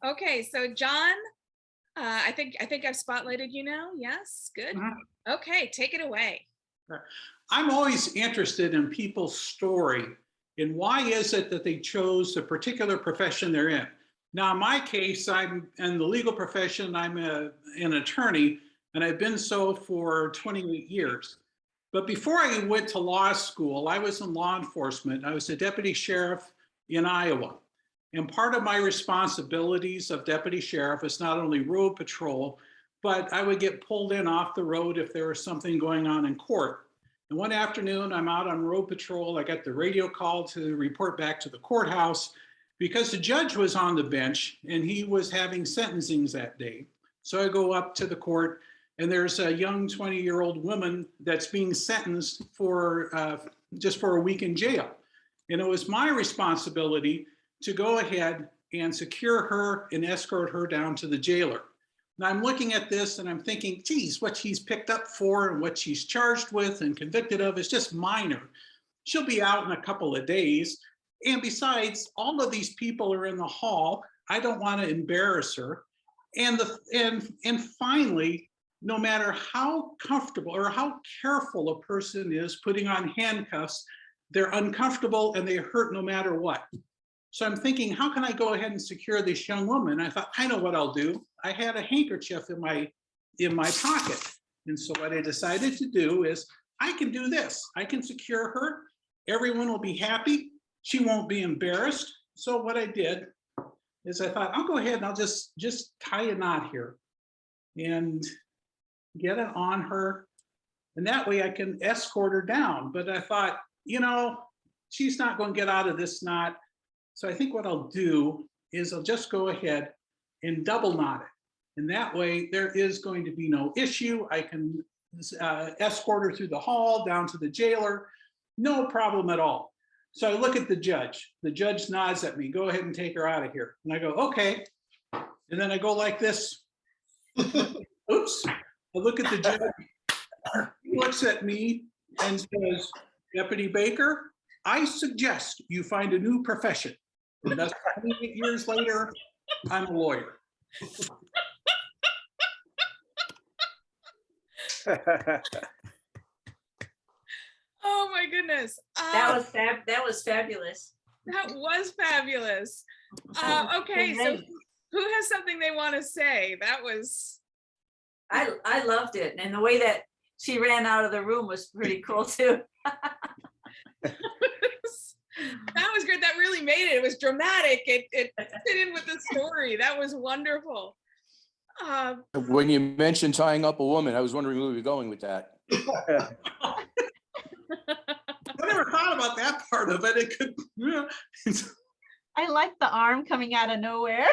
Okay, so John, I think I've spotlighted you now. Yes, good. Okay, take it away. I'm always interested in people's story and why is it that they chose a particular profession they're in. Now, in my case, I'm in the legal profession. I'm an attorney, and I've been so for 28 years. But before I went to law school, I was in law enforcement. I was a deputy sheriff in Iowa. And part of my responsibilities of deputy sheriff is not only road patrol, but I would get pulled in off the road if there was something going on in court. And one afternoon, I'm out on road patrol. I got the radio call to report back to the courthouse because the judge was on the bench and he was having sentencings that day. So I go up to the court and there's a young 20-year-old woman that's being sentenced for just for a week in jail. And it was my responsibility to go ahead and secure her and escort her down to the jailer. Now I'm looking at this and I'm thinking, geez, what she's picked up for and what she's charged with and convicted of is just minor. She'll be out in a couple of days. And besides, all of these people are in the hall. I don't want to embarrass her. And finally, no matter how comfortable or how careful a person is putting on handcuffs, they're uncomfortable and they hurt no matter what. So I'm thinking, how can I go ahead and secure this young woman? I thought, I know what I'll do. I had a handkerchief in my pocket. And so what I decided to do is I can do this. I can secure her. Everyone will be happy. She won't be embarrassed. So what I did is I thought, I'll go ahead and I'll just tie a knot here and get it on her. And that way I can escort her down. But I thought, you know, she's not going to get out of this knot. So I think what I'll do is I'll just go ahead and double knot it. And that way there is going to be no issue. I can escort her through the hall down to the jailer. No problem at all. So I look at the judge. The judge nods at me, go ahead and take her out of here. And I go, okay. And then I go like this. Oops. I look at the judge. He looks at me and says, Deputy Baker, I suggest you find a new profession. And that's 28 years later, I'm a lawyer. Oh my goodness. That was fabulous. That was fabulous. Okay, so who has something they want to say? That was. I loved it. And the way that she ran out of the room was pretty cool too. That was great. That really made it. It was dramatic. It fit in with the story. That was wonderful. When you mentioned tying up a woman, I was wondering where we were going with that. I never thought about that part of it. It could. I like the arm coming out of nowhere.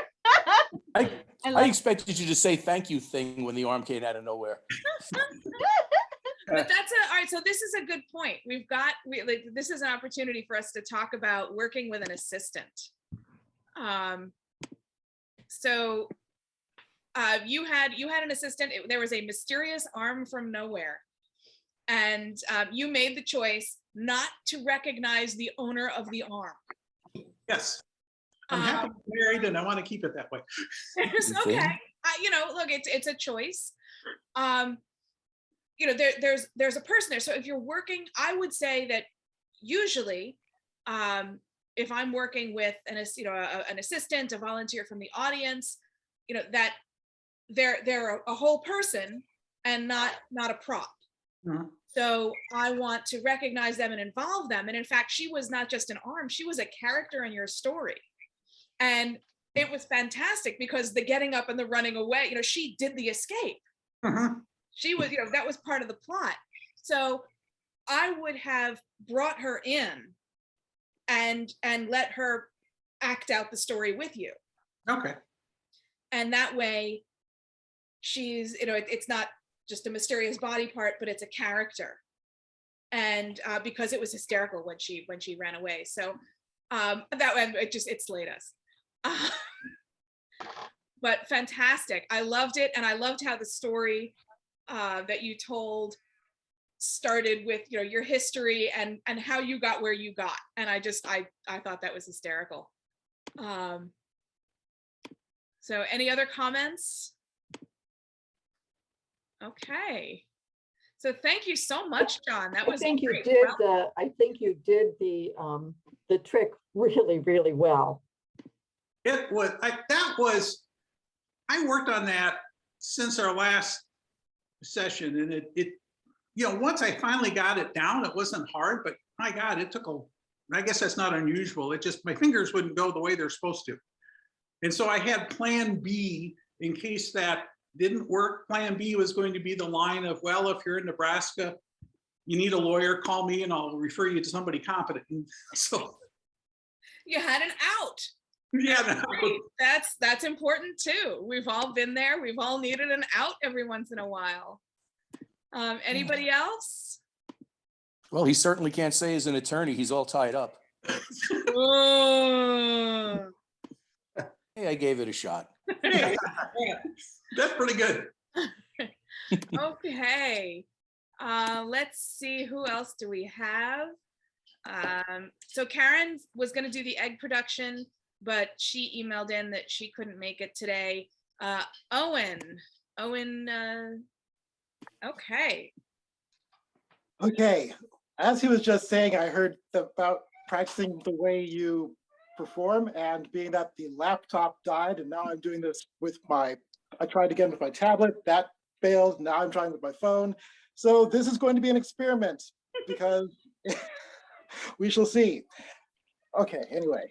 I expected you to say thank you thing when the arm came out of nowhere. But all right. So this is a good point. This is an opportunity for us to talk about working with an assistant. So you had an assistant. There was a mysterious arm from nowhere, and you made the choice not to recognize the owner of the arm. Yes, I'm happily married, and I want to keep it that way. Okay, look, it's a choice. There's a person there. So if you're working, I would say that usually, if I'm working with an assistant, a volunteer from the audience, that they're a whole person and not a prop. Mm-hmm. So I want to recognize them and involve them. And in fact, she was not just an arm, she was a character in your story. And it was fantastic because the getting up and the running away, she did the escape. Mm-hmm. She was, that was part of the plot. So I would have brought her in and let her act out the story with you. Okay. And that way she's, it's not just a mysterious body part, but it's a character. And because it was hysterical when she ran away. So it slayed us. But fantastic. I loved it. And I loved how the story that you told started with your history and how you got where you got, and I thought that was hysterical. So any other comments? Okay. So thank you so much, John. That I was think you great. did Well, I think you did the trick really, really well. It was, I worked on that since our last session, and once I finally got it down, it wasn't hard, but my God, it took I guess that's not unusual. It just, my fingers wouldn't go the way they're supposed to. And so I had plan B in case that didn't work. Plan B was going to be the line of, well, if you're in Nebraska, you need a lawyer, call me and I'll refer you to somebody competent. And so you had an out. yeah, Great. That's important too. We've all been there. We've all needed an out every once in a while. Anybody else? Well, he certainly can't say as an attorney, he's all tied up. Oh. Hey, I gave it a shot. hey, that's pretty good. Okay. Let's see, who else do we have? So Karen was going to do the egg production, but she emailed in that she couldn't make it today. Owen, okay. Okay, as he was just saying, I heard about practicing the way you perform, and being that the laptop died, and now I'm doing this with I tried again with my tablet, that failed, now I'm trying with my phone. So this is going to be an experiment because we shall see. Okay, anyway.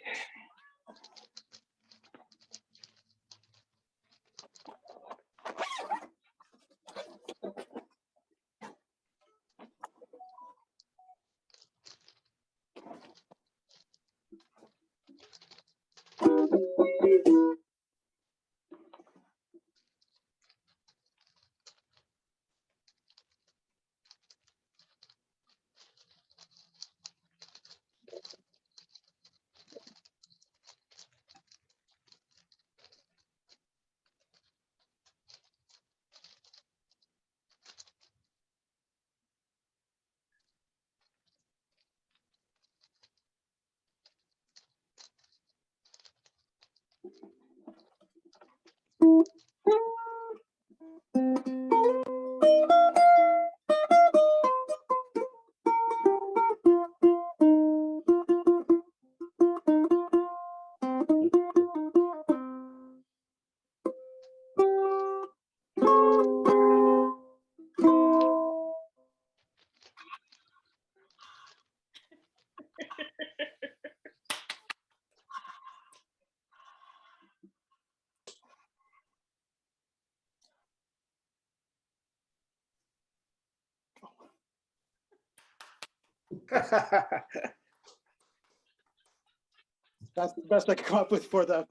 That's the best I can come up with for the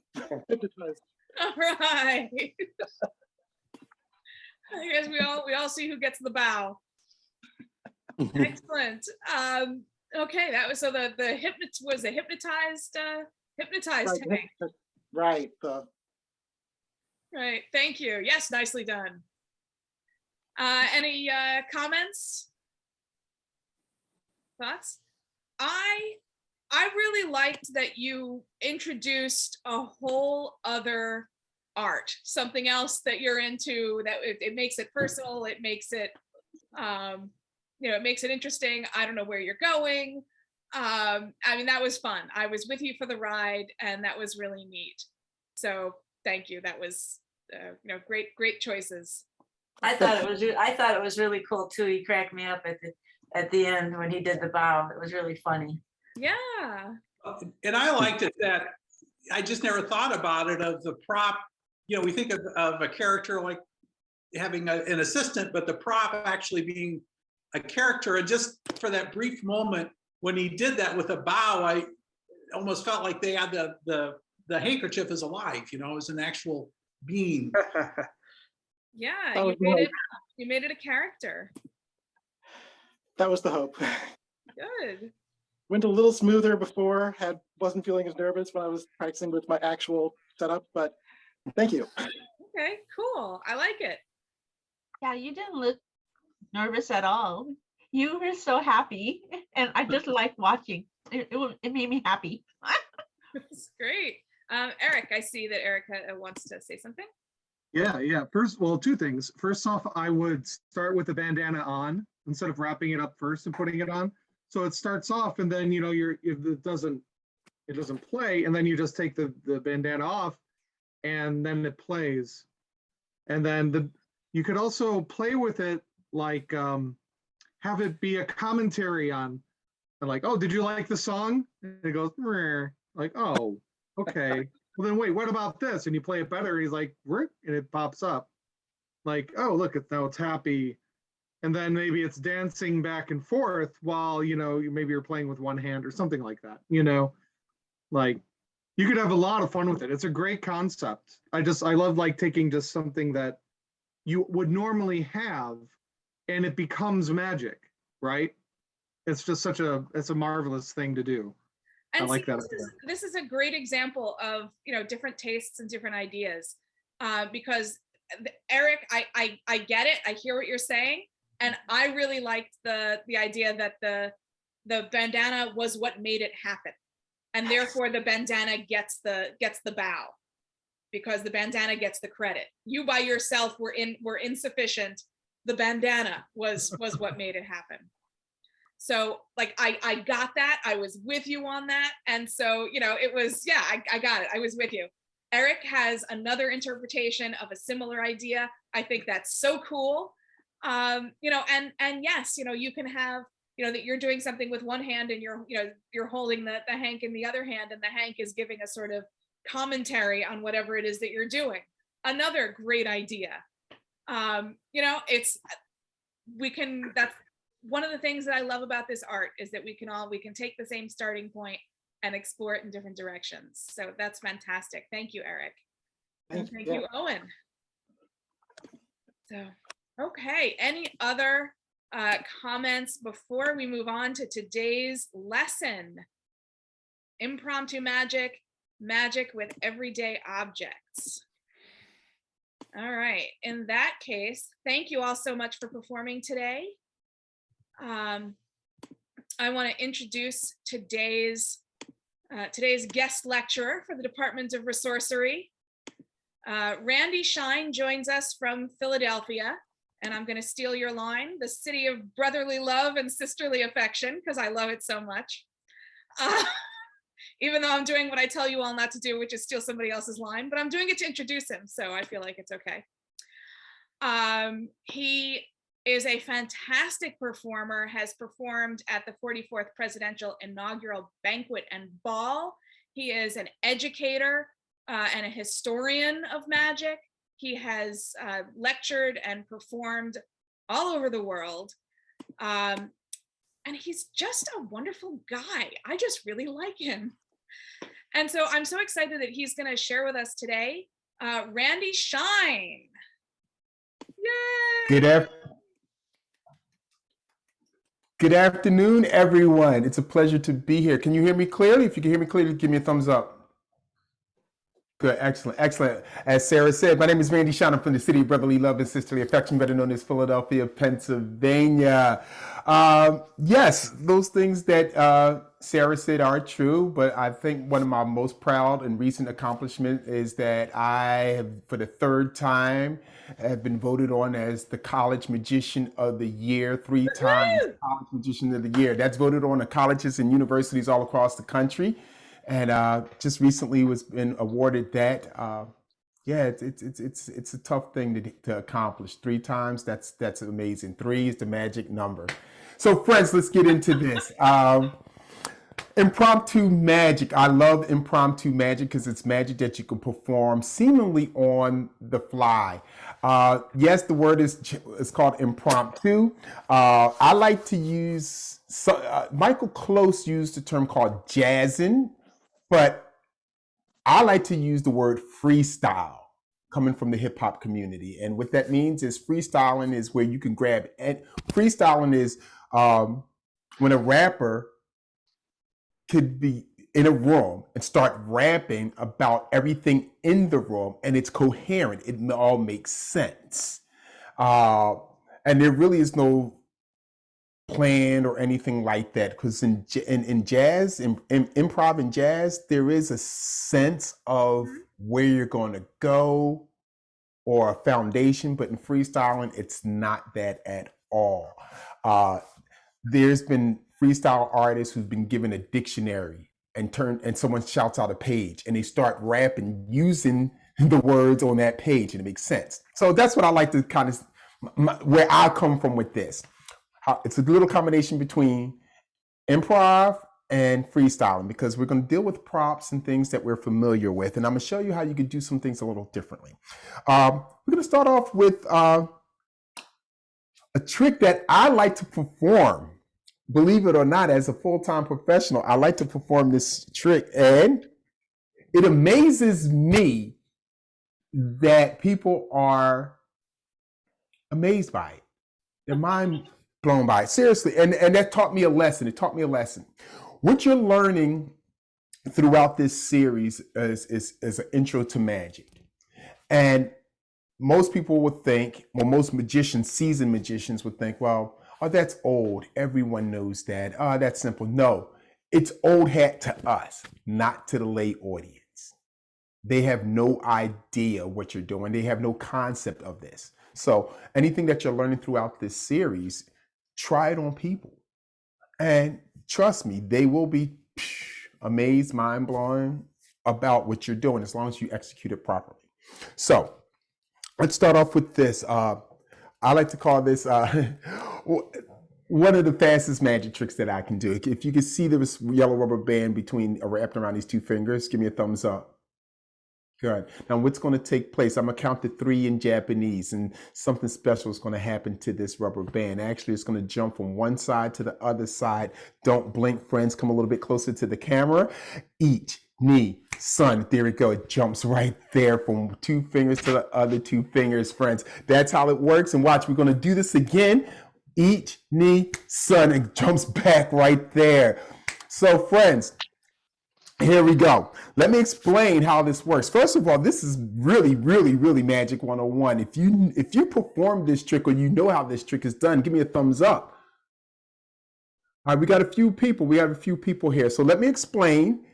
hypnotized. All right. I guess we all see who gets the bow. Excellent. Okay, that was so the hypnotized Right, tank. right. Right. Thank you. Yes, nicely done. Any comments? Thoughts? I really liked that you introduced a whole other art, something else that you're into, that it makes it personal, it makes it it makes it interesting. I don't know where you're going. I mean, that was fun. I was with you for the ride, and that was really neat. So thank you. That was great choices. I thought it was really cool too. He cracked me up at the end when he did the bow. It was really funny. Yeah. And I liked it that I just never thought about it of the prop. We think of a character like having an assistant, but the prop actually being a character. And just for that brief moment when he did that with a bow, I almost felt like they had the handkerchief is alive, as an actual being. Yeah, That was you made it a character. That was the hope. Good. Went a little smoother before, wasn't feeling as nervous when I was practicing with my actual setup, but thank you. Okay, cool. I like it. Yeah, you didn't look nervous at all. You were so happy, and I just liked watching. It made me happy. It's great. Eric, I see that Eric wants to say something. Yeah. First, well, two things. First off, I would start with the bandana on instead of wrapping it up first and putting it on. So it starts off, and then if it doesn't play, and then you just take the bandana off, and then it plays. And then you could also play with it, like have it be a commentary on, like, oh, did you like the song? And it goes, "Meh." Like, oh, okay. Well, then wait, what about this? And you play it better. And he's like, "Rick," and it pops up. Like, oh, look, now it's happy. And then maybe it's dancing back and forth while, maybe you're playing with one hand or something like that, like you could have a lot of fun with it. It's a great concept. I love like taking just something that you would normally have and it becomes magic, right? It's just it's a marvelous thing to do. And I like that. This is a great example of, different tastes and different ideas. Because Eric, I get it. I hear what you're saying. And I really liked the idea that the bandana was what made it happen. And therefore the bandana gets the bow, because the bandana gets the credit. You by yourself were insufficient. The bandana was what made it happen. So like, I got that. I was with you on that. And so, it was, yeah, I got it. I was with you. Eric has another interpretation of a similar idea. I think that's so cool. And yes, you can have, that you're doing something with one hand and you're holding the hank in the other hand, and the hank is giving a sort of commentary on whatever it is that you're doing. Another great idea. That's one of the things that I love about this art, is that we can take the same starting point and explore it in different directions. So that's fantastic. Thank you, Eric. And thank you, Owen. So, okay, any other comments before we move on to today's lesson? Impromptu magic with everyday objects. All right, in that case, thank you all so much for performing today. I want to introduce today's guest lecturer for the Department of Resourcery. Randy Shine joins us from Philadelphia, and I'm going to steal your line, the city of brotherly love and sisterly affection, because I love it so much. Even though I'm doing what I tell you all not to do, which is steal somebody else's line, but I'm doing it to introduce him, so I feel like it's okay. He is a fantastic performer, has performed at the 44th Presidential Inaugural Banquet and Ball. He is an educator and a historian of magic. He has lectured and performed all over the world. And he's just a wonderful guy. I just really like him. And so I'm so excited that he's going to share with us today. Randy Shine. Yay! Good afternoon, everyone. It's a pleasure to be here. Can you hear me clearly? If you can hear me clearly, give me a thumbs up. Good, excellent, excellent. As Sarah said, my name is Randy Shine. I'm from the city of brotherly love and sisterly affection, better known as Philadelphia, Pennsylvania. Yes, those things that Sarah said are true, but I think one of my most proud and recent accomplishments is that I have, for the third time, have been voted on as the College Magician of the Year, 3 times College Magician of the Year. That's voted on at colleges and universities all across the country. And just recently was been awarded that. Yeah, it's a tough thing to accomplish 3 times. That's amazing. 3 is the magic number. So friends, let's get into this. Impromptu magic. I love impromptu magic because it's magic that you can perform seemingly on the fly. Yes, the word is called impromptu. I like to use, Michael Close used a term called jazzing, but I like to use the word freestyle, coming from the hip hop community. And what that means is freestyling is where you can grab, and freestyling is when a rapper could be in a room and start rapping about everything in the room, and it's coherent. It all makes sense. And there really is no planned or anything like that. Because in jazz, in improv and jazz, there is a sense of where you're going to go or a foundation, but in freestyling, it's not that at all. There's been freestyle artists who've been given a dictionary and someone shouts out a page and they start rapping using the words on that page, and it makes sense. So that's what I like to kind of where I come from with this. It's a little combination between improv and freestyling, because we're going to deal with props and things that we're familiar with, and I'm going to show you how you could do some things a little differently. We're going to start off with a trick that I like to perform. Believe it or not, as a full-time professional, I like to perform this trick, and it amazes me that people are amazed by it. Their mind blown by it, seriously. And that taught me a lesson. It taught me a lesson. What you're learning throughout this series is an intro to magic. And most people would think, well, most magicians, seasoned magicians would think, well, oh, that's old. Everyone knows that. Oh, that's simple. No, it's old hat to us, not to the lay audience. They have no idea what you're doing. They have no concept of this. So anything that you're learning throughout this series, try it on people. And trust me, they will be amazed, mind-blowing about what you're doing as long as you execute it properly. So let's start off with this. I like to call this one of the fastest magic tricks that I can do. If you can see this yellow rubber band wrapped around these two fingers, give me a thumbs up. Good. Now what's going to take place, I'm going to count to 3 in Japanese, and something special is going to happen to this rubber band. Actually, it's going to jump from one side to the other side. Don't blink, friends. Come a little bit closer to the camera. Each, ni, sun. There we go. It jumps right there from 2 fingers to the other 2 fingers, friends. That's how it works. And watch, we're going to do this again. Each, ni, sun. It jumps back right there. So, friends, here we go. Let me explain how this works. First of all, this is really, really, really Magic 101. If you perform this trick, or you know how this trick is done, give me a thumbs up. All right, we got a few people. We have a few people here. So let me explain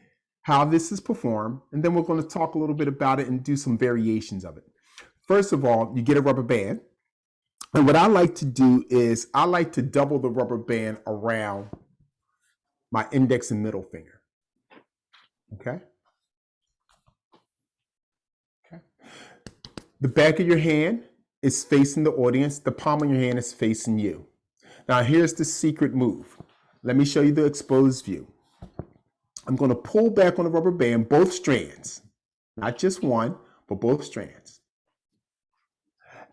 how this is performed, and then we're going to talk a little bit about it and do some variations of it. First of all, you get a rubber band. And what I like to do is I like to double the rubber band around my index and middle finger. Okay. Okay. The back of your hand is facing the audience. The palm of your hand is facing you. Now here's the secret move. Let me show you the exposed view. I'm going to pull back on the rubber band, both strands, not just one, but both strands.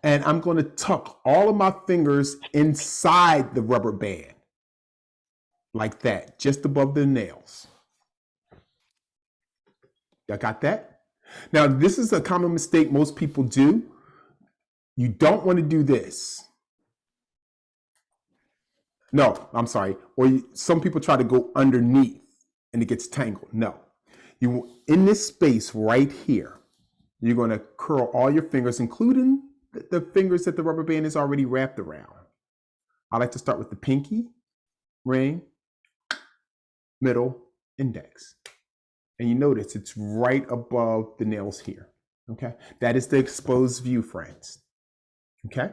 And I'm going to tuck all of my fingers inside the rubber band, like that, just above the nails. Y'all got that? Now, this is a common mistake most people do. You don't want to do this. No, I'm sorry. Or some people try to go underneath and it gets tangled. No. You in this space right here, you're going to curl all your fingers, including the fingers that the rubber band is already wrapped around. I like to start with the pinky, ring, middle, index. And you notice it's right above the nails here. Okay, that is the exposed view, friends. Okay,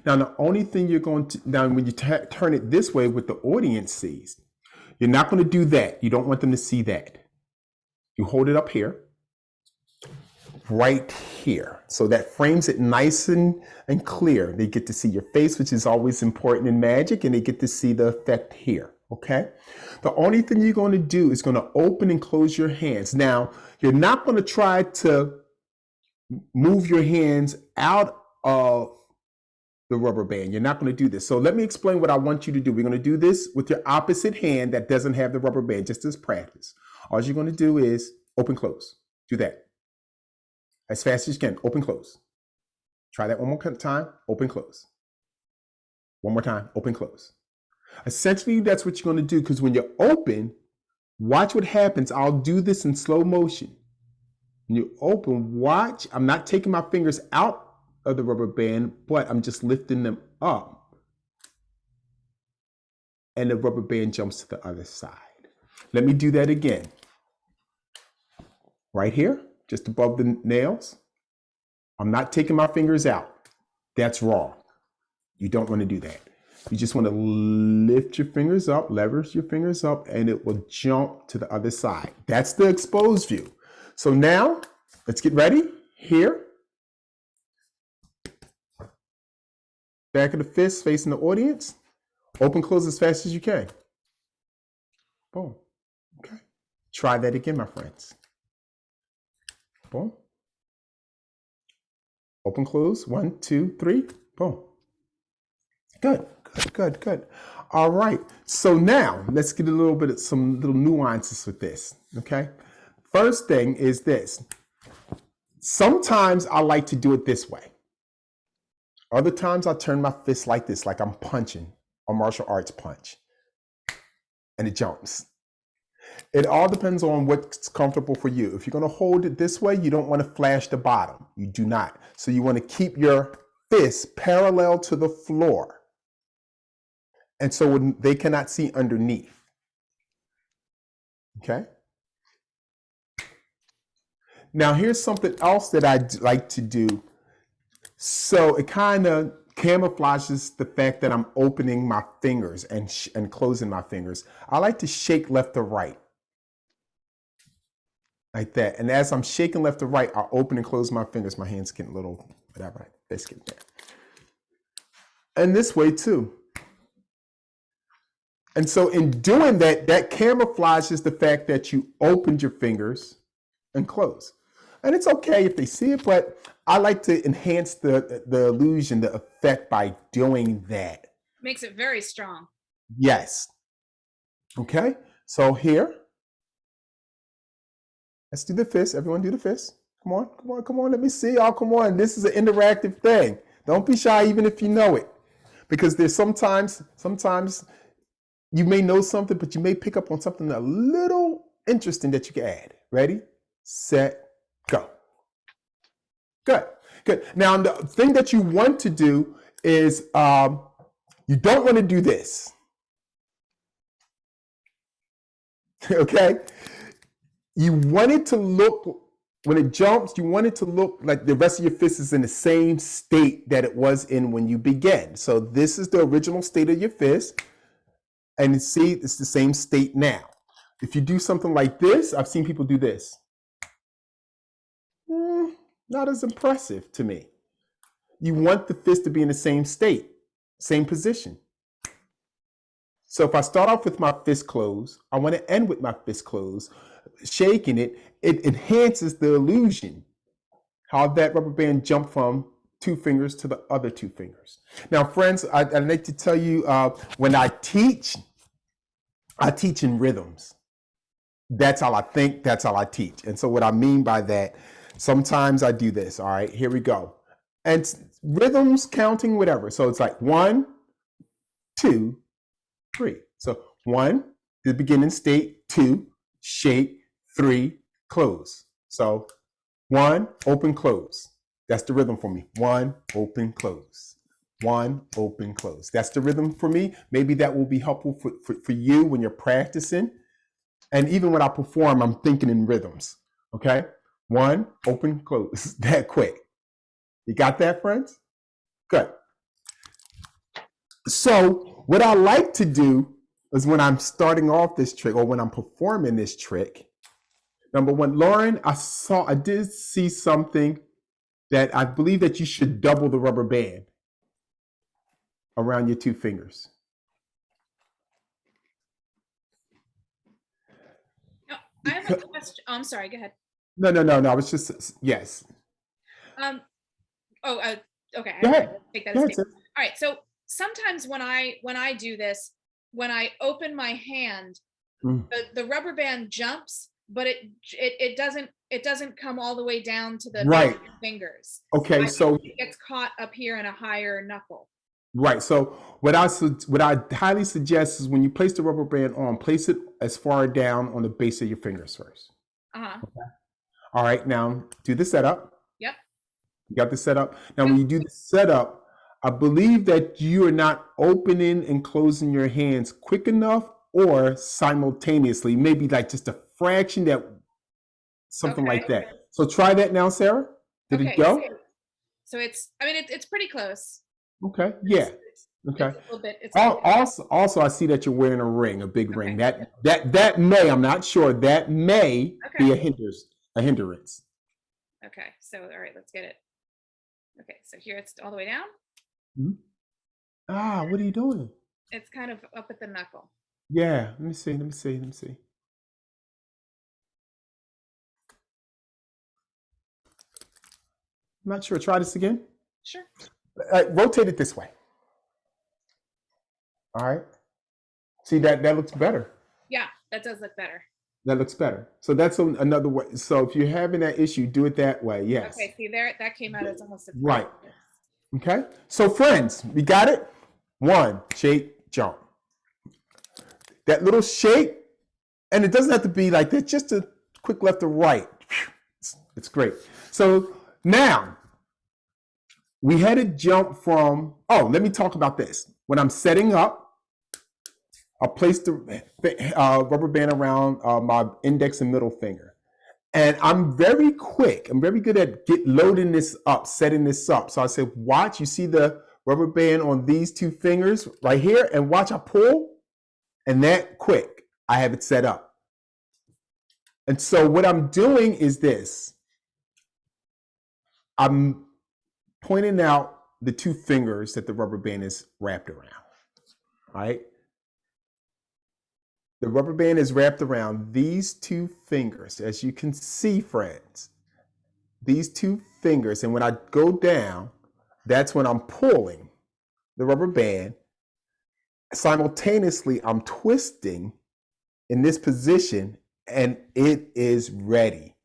now the only thing you're going to, now when you turn it this way, what the audience sees, you're not going to do that. You don't want them to see that. You hold it up here, right here. So that frames it nice and clear. They get to see your face, which is always important in magic, and they get to see the effect here. Okay, the only thing you're going to do is going to open and close your hands. Now, you're not going to try to move your hands out of the rubber band. You're not going to do this. So let me explain what I want you to do. We're going to do this with your opposite hand that doesn't have the rubber band, just as practice. All you're going to do is open, close. Do that as fast as you can. Open, close. Try that one more time. Open, close. One more time. Open, close. Essentially, that's what you're going to do, because when you're open, watch what happens. I'll do this in slow motion. When you open, watch. I'm not taking my fingers out of the rubber band, but I'm just lifting them up. and the rubber band jumps to the other side. Let me do that again. Right here, just above the nails. I'm not taking my fingers out. That's wrong. You don't want to do that. You just want to lift your fingers up, leverage your fingers up, and it will jump to the other side. That's the exposed view. So now, let's get ready. Here. Back of the fist facing the audience. Open, close as fast as you can. Boom. Okay. Try that again, my friends. Boom. Open, close. 1, 2, 3. Boom. Good, good, good, good. All right. So now let's get a little bit of some little nuances with this. Okay. First thing is this. Sometimes I like to do it this way. Other times I turn my fist like this, like I'm punching a martial arts punch. And it jumps. It all depends on what's comfortable for you. If you're going to hold it this way, you don't want to flash the bottom. You do not. So you want to keep your fist parallel to the floor. And so when they cannot see underneath. Okay. Now here's something else that I like to do. So it kind of camouflages the fact that I'm opening my fingers and closing my fingers. I like to shake left to right. Like that. And as I'm shaking left to right, I open and close my fingers. My hands get a little, whatever, let's get there. And this way too. And so in doing that, that camouflages the fact that you opened your fingers and close. And it's okay if they see it, but I like to enhance the illusion, the effect by doing that. Makes it very strong. Yes. Okay. So here, let's do the fist. Everyone do the fist. Come on, come on, come on. Let me see y'all. Come on. This is an interactive thing. Don't be shy even if you know it. Because there's sometimes you may know something, but you may pick up on something a little interesting that you can add. Ready, set, go. Good, good. Now, the thing that you want to do is you don't want to do this. Okay? You want it to look, when it jumps, you want it to look like the rest of your fist is in the same state that it was in when you began. So this is the original state of your fist. And see, it's the same state now. If you do something like this, I've seen people do this. Not as impressive to me. You want the fist to be in the same state, same position. So if I start off with my fist closed, I want to end with my fist closed, shaking it, it enhances the illusion. How that rubber band jumped from 2 fingers to the other 2 fingers. Now, friends, I'd like to tell you, when I teach in rhythms. That's all I think, that's all I teach. And so what I mean by that, sometimes I do this, all right, here we go. And rhythms, counting, whatever. So it's like 1, 2, 3. So 1, the beginning state, 2, shake, 3, close. So 1, open, close. That's the rhythm for me. 1, open, close. 1, open, close. That's the rhythm for me. Maybe that will be helpful for you when you're practicing. And even when I perform, I'm thinking in rhythms. Okay? 1, open, close. That quick. You got that, friends? Good. So what I like to do is when I'm starting off this trick or when I'm performing this trick, number one, Lauren, I did see something that I believe that you should double the rubber band around your 2 fingers. No, I have a question. Oh, I'm sorry. Go ahead. No. I was just, yes. Okay. Go ahead. Take that Go as ahead, statement. All right. So sometimes when I do this, when I open my hand, the rubber band jumps, but it doesn't come all the way down to the Right. fingers. Okay, so it gets caught up here in a higher knuckle. right. So what I highly suggest is when you place the rubber band on, place it as far down on the base of your fingers first. Uh-huh. Okay. All right, now do the setup. Yep. You got the setup. Now when you do the setup, I believe that you are not opening and closing your hands quick enough or simultaneously, maybe like just a fraction that something like Okay. that. So try that now, Sarah. Did it go? So it's, I mean, it's pretty close. Okay. Yeah. Okay. It's a little bit. It's a little bit. Also, I see that you're wearing a ring, a big ring. That may, I'm not sure, that may be a hindrance. Okay. So, all right, let's get it. Okay. So here it's all the way down. Ah, what are you doing? It's kind of up at the knuckle. Yeah. Let me see. Let me see. Let me see. I'm not sure. Try this again. Sure. Rotate it this way. All right. See, that looks better. Yeah, that does look better. That looks better. So that's another way. So if you're having that issue, do it that way. Yes. Okay. See there, that came out as almost a Right. Okay. So friends, we got it. 1, shake, jump. That little shake, and it doesn't have to be like that. Just a quick left or right. It's great. So now we had to jump from. Oh, let me talk about this. When I'm setting up, I'll place the rubber band around my index and middle finger. And I'm very quick. I'm very good at loading this up, setting this up. So I said, watch, you see the rubber band on these 2 fingers right here, and watch, I pull, and that quick, I have it set up. And so what I'm doing is this. I'm pointing out the 2 fingers that the rubber band is wrapped around, right? The rubber band is wrapped around these 2 fingers, as you can see, friends. These 2 fingers, and when I go down, that's when I'm pulling the rubber band. Simultaneously, I'm twisting in this position, and it is ready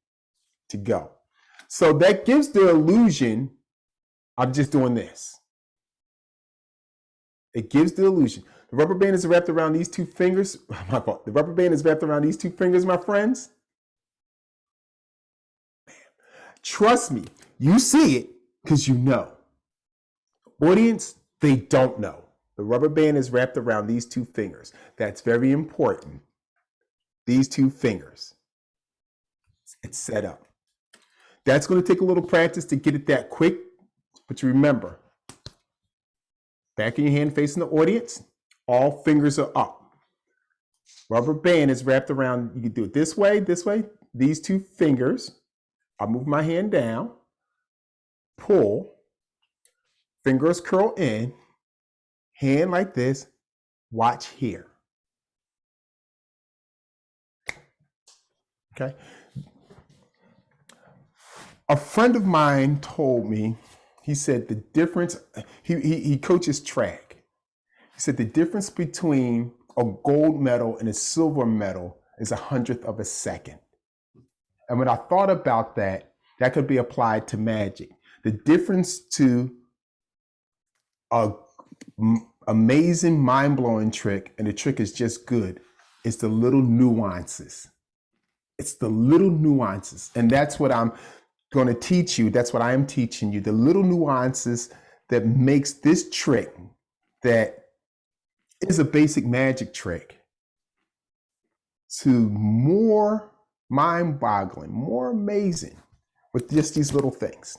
to go. So that gives the illusion I'm just doing this. It gives the illusion. The rubber band is wrapped around these 2 fingers. My fault. The rubber band is wrapped around these 2 fingers, my friends. Trust me, you see it because you know. Audience, they don't know. The rubber band is wrapped around these 2 fingers. That's very important. These 2 fingers. It's set up. That's going to take a little practice to get it that quick. But you remember, back of your hand facing the audience, all fingers are up. Rubber band is wrapped around, you can do it this way, these 2 fingers. I move my hand down, pull, fingers curl in, hand like this, watch here. Okay. A friend of mine told me, he said the difference, he coaches track. He said the difference between a gold medal and a silver medal is 100th of a second. And when I thought about that, that could be applied to magic. The difference to an amazing, mind-blowing trick, and the trick is just good, is the little nuances. It's the little nuances. And that's what I'm going to teach you. That's what I am teaching you. The little nuances that makes this trick that is a basic magic trick to more mind-boggling, more amazing with just these little things.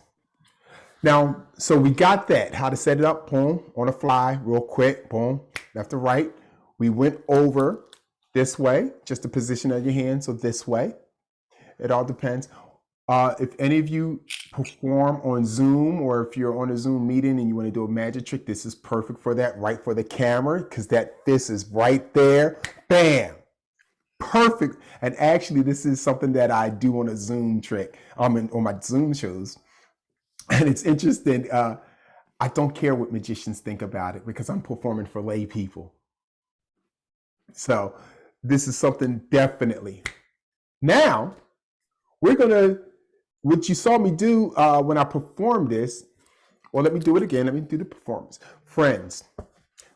Now, so we got that, how to set it up, boom, on the fly, real quick, boom, left to right. We went over this way, just the position of your hand, so this way. It all depends. If any of you perform on Zoom, or if you're on a Zoom meeting and you want to do a magic trick, this is perfect for that, right for the camera, because this is right there, bam, perfect. And actually, this is something that I do on a Zoom trick, on my Zoom shows. And it's interesting. I don't care what magicians think about it because I'm performing for lay people. So this is something definitely. Now, we're going to, what you saw me do when I performed this, well, let me do it again. Let me do the performance. Friends,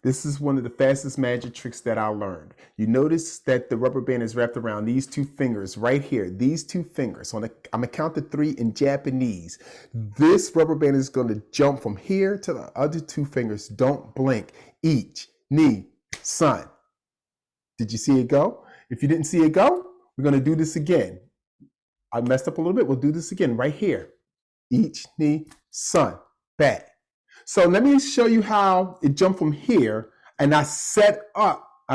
This is one of the fastest magic tricks that I learned. You notice that the rubber band is wrapped around these two fingers right here, these two fingers. I'm gonna count to 3 in Japanese. This rubber band is gonna jump from here to the other two fingers. Don't blink. Ich, ni, san. Did you see it go? If you didn't see it go, we're gonna do this again. I messed up a little bit. We'll do this again right here. Ich, ni, san, back. So let me show you how it jumped from here, and I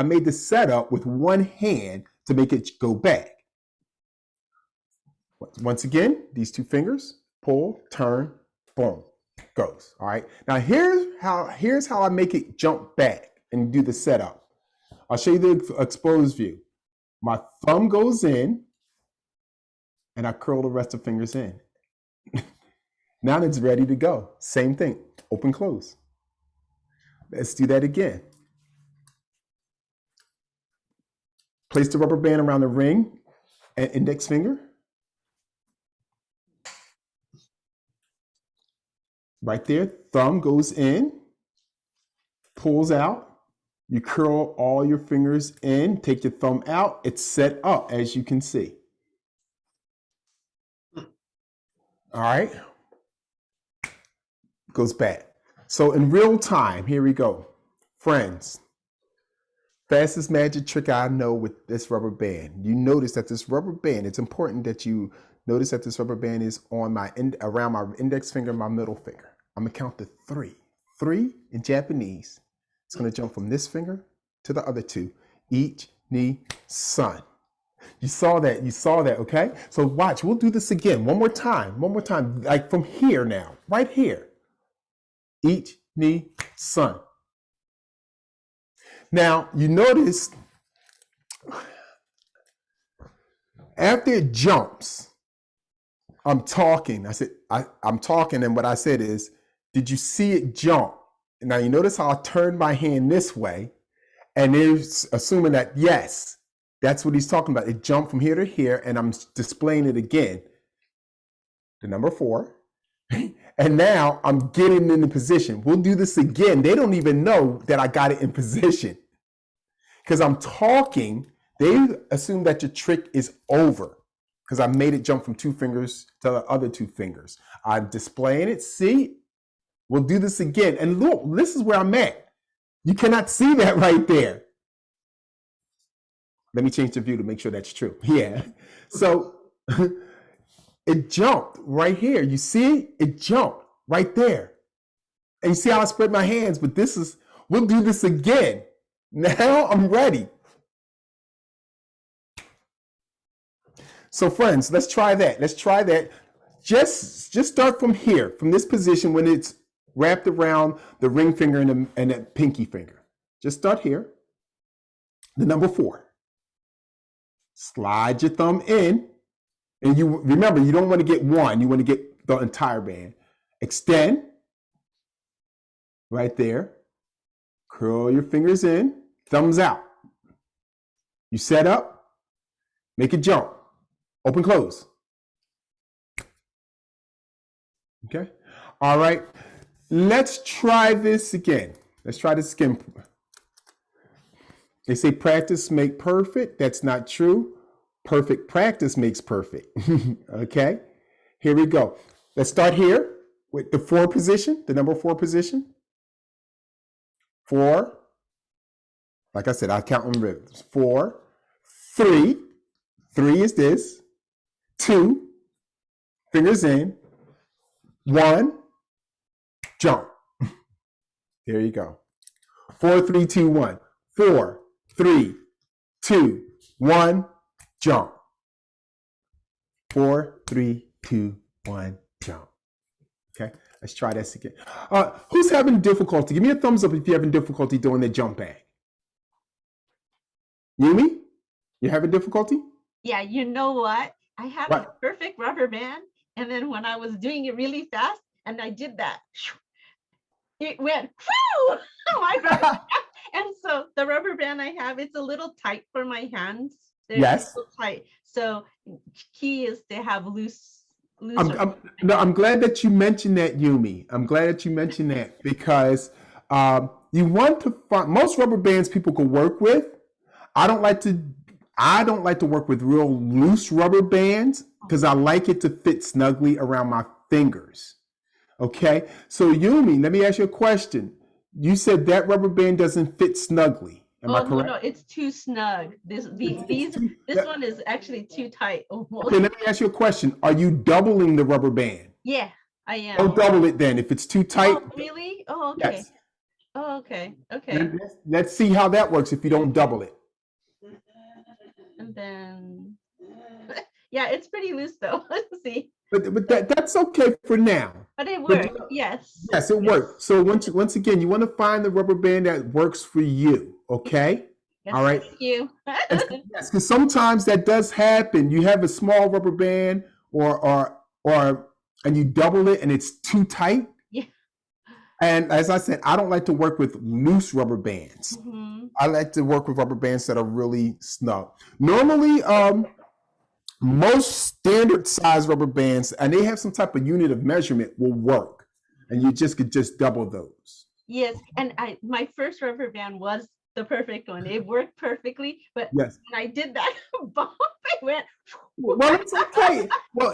made the setup with one hand to make it go back. Once again, these two fingers, pull, turn, boom, goes. All right. Now here's how I make it jump back and do the setup. I'll show you the exposed view. My thumb goes in, and I curl the rest of the fingers in. Now it's ready to go. Same thing. Open, close. Let's do that again. Place the rubber band around the ring and index finger. Right there, thumb goes in, pulls out. You curl all your fingers in, take your thumb out. It's set up, as you can see. All right. Goes back. So in real time, here we go. Friends, fastest magic trick I know with this rubber band. You notice that this rubber band, it's important that you notice that this rubber band is on around my index finger and my middle finger. I'm gonna count to 3. 3 in Japanese. It's gonna jump from this finger to the other two. Ich, ni, san. You saw that, okay? So watch, we'll do this again, one more time, like from here now, right here. Ich, ni, san. Now, you notice after it jumps, I'm talking. I'm talking, and what I said is, did you see it jump? Now, you notice how I turned my hand this way, and they're assuming that, yes, that's what he's talking about. It jumped from here to here, and I'm displaying it again. The number 4. And now I'm getting in the position. We'll do this again. They don't even know that I got it in position. Because I'm talking, they assume that your trick is over. Because I made it jump from 2 fingers to the other 2 fingers. I'm displaying it. See? We'll do this again. And look, this is where I'm at. You cannot see that right there. Let me change the view to make sure that's true. Yeah. So it jumped right here. You see? It jumped right there. And you see how I spread my hands? But we'll do this again. Now I'm ready. So friends, let's try that. Just start from here, from this position when it's wrapped around the ring finger and the pinky finger. Just start here. The number 4. Slide your thumb in. And you remember, you don't want to get one. You want to get the entire band. Extend. Right there. Curl your fingers in. Thumbs out. You set up. Make it jump. Open, close. Okay. All right. Let's try this again. They say practice make perfect. That's not true. Perfect practice makes perfect. Okay. Here we go. Let's start here with the 4 position, the number 4 position. 4. Like I said, I count in rhythms. 4, 3. 3 is this. 2. Fingers in. 1. Jump. There you go. 4, 3, 2, 1. 4, 3, 2, 1. Jump. 4, 3, 2, 1. Jump. Okay. Let's try this again. Who's having difficulty? Give me a thumbs up if you're having difficulty doing the jump back. Yumi, you having difficulty? Yeah, you know what? I have a What? perfect rubber band, and then when I was doing it really fast, and I did that, it went, whoo! Oh my God. And so the rubber band I have, it's a little tight for my hands. They're Yes. a little tight. So key is to have loose. I'm glad that you mentioned that, Yumi. I'm glad that you mentioned that because You want to find most rubber bands people can work with. I don't like to work with real loose rubber bands because I like it to fit snugly around my fingers. Okay, so Yumi, let me ask you a question. You said that rubber band doesn't fit snugly. Am I correct? No, it's too snug. This one is actually too tight. Almost. Okay, let me ask you a question. Are you doubling the rubber band? Yeah, I am. Don't double it then. If it's too tight. Oh, really? Oh, okay. Yes. Oh, okay. Okay. And let's see how that works if you don't double it. And then, yeah, it's pretty loose though. Let's see. But that's okay for now. But it worked. Yes. Yes, it worked. So once again, you want to find the rubber band that works for you. Okay. Yes, All right. Thank you. Yes, because sometimes that does happen. You have a small rubber band, and you double it, and it's too tight. Yeah. And as I said, I don't like to work with loose rubber bands. Mm-hmm. I like to work with rubber bands that are really snug. Normally, most standard size rubber bands, and they have some type of unit of measurement, will work, and you could just double those. Yes, and my first rubber band was the perfect one. It worked perfectly, but Yes. when I did that bump, I went. Well, it's okay. Well,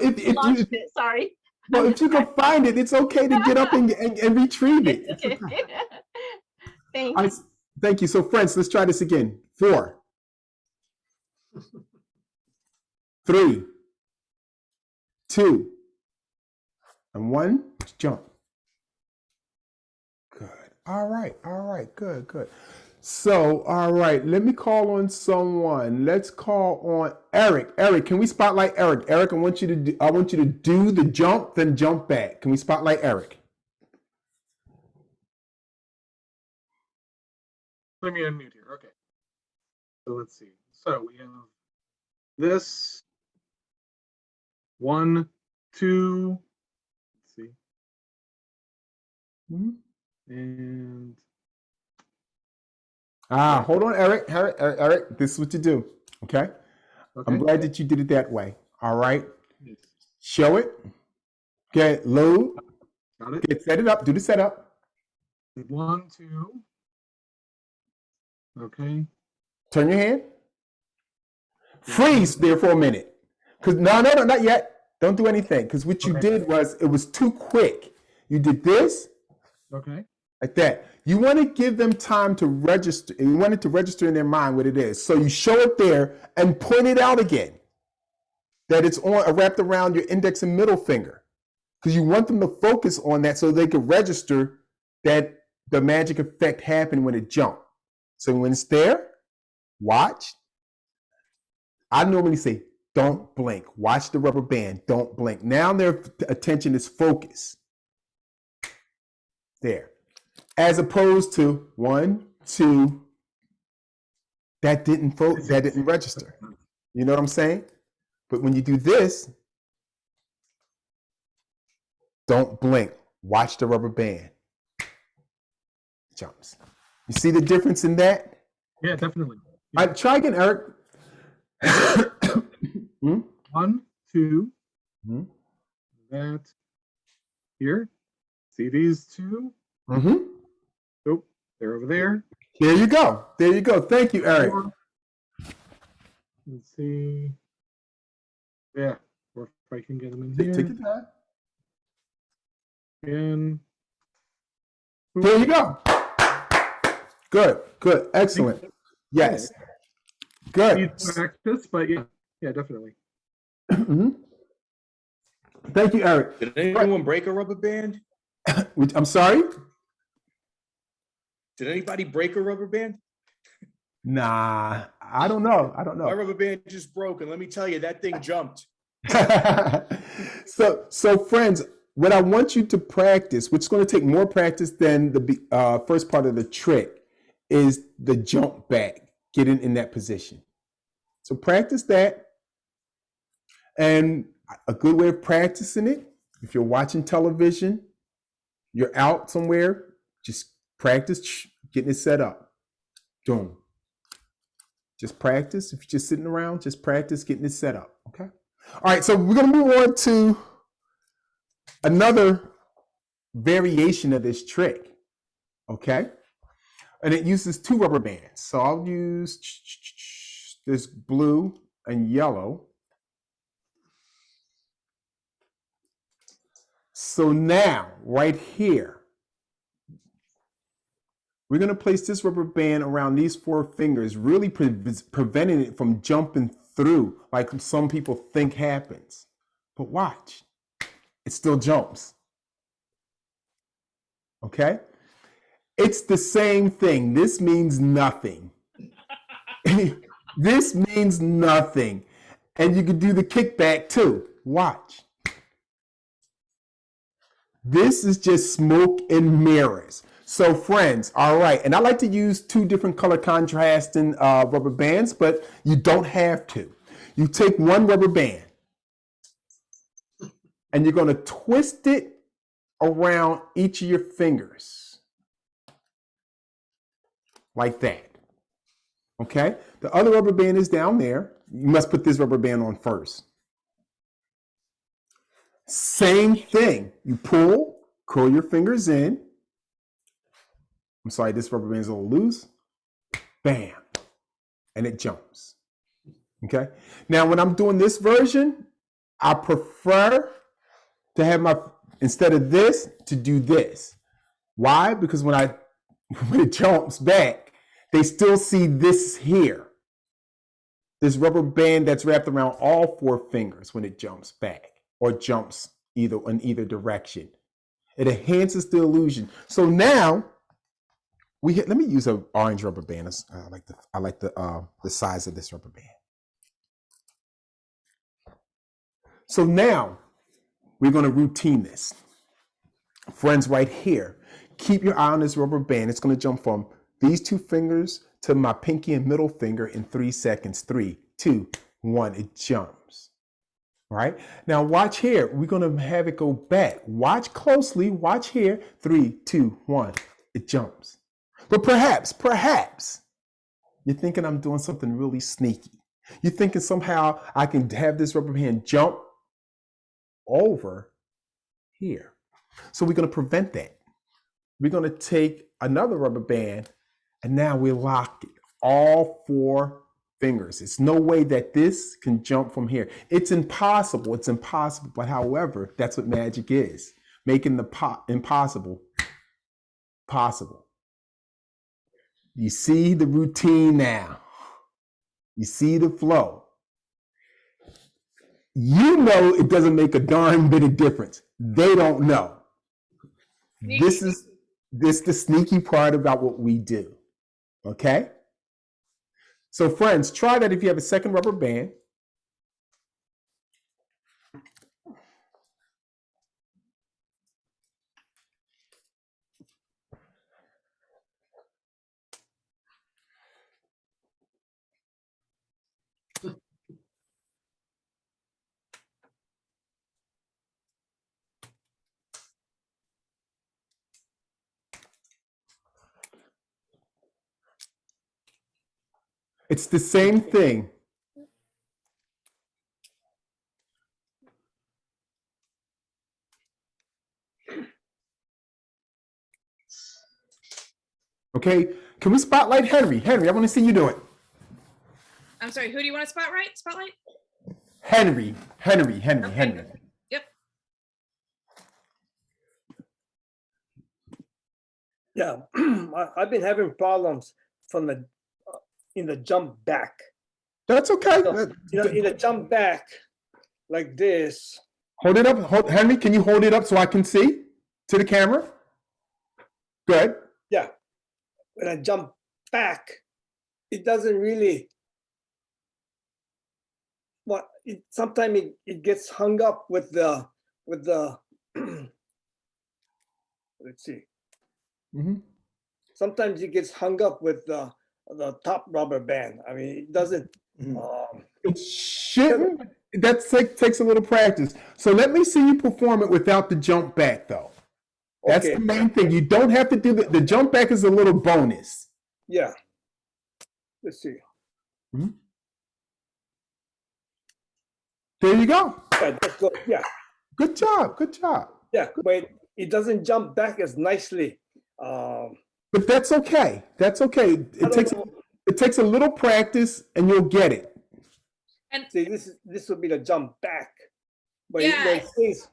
Sorry. Well, if you can find it, it's okay to get up and retrieve it. It's okay. Thanks. Thank you. So, friends, let's try this again. 4, 3, 2, and 1. Jump. Good. All right. Good. So, all right, let me call on someone. Let's call on Eric. Eric, can we spotlight Eric? Eric, I want you to do the jump, then jump back. Can we spotlight Eric? Let me unmute here. Okay. So let's see. So we have this 1, 2. Let's see. And hold on, Eric. Eric, this is what you do. Okay. I'm glad that you did it that way. All right. Yes. Show it. Okay. Load. Got it. Okay, set it up. Do the setup. 1, 2. Okay. Turn your hand. Freeze there for a minute. Because no, not yet. Don't do anything. Because what you did was it was too quick. You did this. Okay. Like that. You want to give them time to register. You want it to register in their mind what it is. So you show it there and point it out again. That it's on wrapped around your index and middle finger. Because you want them to focus on that so they can register that the magic effect happened when it jumped. So when it's there, watch. I normally say, don't blink. Watch the rubber band. Don't blink. Now their attention is focused. There. As opposed to 1, 2, that didn't register. You know what I'm saying? But when you do this, don't blink. Watch the rubber band. Jumps. You see the difference in that? Yeah, definitely. All right, try again, Eric. 1, 2. That here. See these 2? Oh, they're over there. There you go. Thank you, Eric. 4. Let's see. Yeah, or if I can get them in here. Take your time. And there you go. Good. Excellent. Yes. Good. Need practice, but yeah, definitely. Thank you, Eric. Did anyone break a rubber band? I'm sorry? Did anybody break a rubber band? Nah, I don't know. My rubber band just broke, and let me tell you, that thing jumped. So friends, what I want you to practice, which is going to take more practice than the first part of the trick, is the jump back, getting in that position. So practice that. And a good way of practicing it, if you're watching television, you're out somewhere, just practice getting it set up. Boom. Just practice. If you're just sitting around, just practice getting it set up. Okay. All right. So we're going to move on to another variation of this trick. Okay. and it uses 2 rubber bands. So I'll use this blue and yellow. So now, right here, we're going to place this rubber band around these 4 fingers, really preventing it from jumping through like some people think happens. But watch, it still jumps. Okay? It's the same thing. This means nothing. This means nothing. And you can do the kickback too. Watch. This is just smoke and mirrors. So friends, all right, and I like to use 2 different color contrasting rubber bands, but you don't have to. You take 1 rubber band and you're going to twist it around each of your fingers like that. Okay, the other rubber band is down there. You must put this rubber band on first. Same thing. You pull, curl your fingers in. I'm sorry, this rubber band is a little loose. Bam. And it jumps. Okay. Now, when I'm doing this version, I prefer to have instead of this, to do this. Why? Because when it jumps back, they still see this here. This rubber band that's wrapped around all 4 fingers when it jumps back or jumps in either direction. It enhances the illusion. So now let me use an orange rubber band. I like the size of this rubber band. So now we're going to routine this. Friends, right here, keep your eye on this rubber band. It's going to jump from these 2 fingers to my pinky and middle finger in 3 seconds. 3, 2, 1, it jumps. All right. Now watch here. We're going to have it go back. Watch closely. Watch here. 3, 2, 1, it jumps. But perhaps you're thinking I'm doing something really sneaky. You're thinking somehow I can have this rubber band jump over here. So we're going to prevent that. We're going to take another rubber band and now we lock it, all 4 fingers. It's no way that this can jump from here. It's impossible. It's impossible. But however, that's what magic is. Making the impossible possible. You see the routine now. You see the flow. You know it doesn't make a darn bit of difference. They don't know. This is the sneaky part about what we do. Okay? So friends, try that if you have a second rubber band. It's the same thing. Okay, can we spotlight Henry? Henry, I want to see you do it. I'm sorry, who do you want to spotlight? Henry. Okay. Yep. Yeah, I've been having problems in the jump back. That's okay. So, in the jump back like this. Hold it up. Henry, can you hold it up so I can see to the camera? Good. Yeah. When I jump back, it doesn't really. Sometimes it gets hung up with the let's see. Mm-hmm. Sometimes it gets hung up with the top rubber band. I mean, it doesn't. It shouldn't. That takes a little practice. So let me see you perform it without the jump back, though. That's Okay. the main thing. You don't have to do the jump back is a little bonus. Yeah. Let's see. Mm-hmm. There you go. Yeah, that's good. Yeah. Good job. Good job. Yeah, but it doesn't jump back as nicely But that's okay. That's okay. I don't know. It takes a little practice and you'll get it. And See, this would be the jump back. But Yeah. when it stays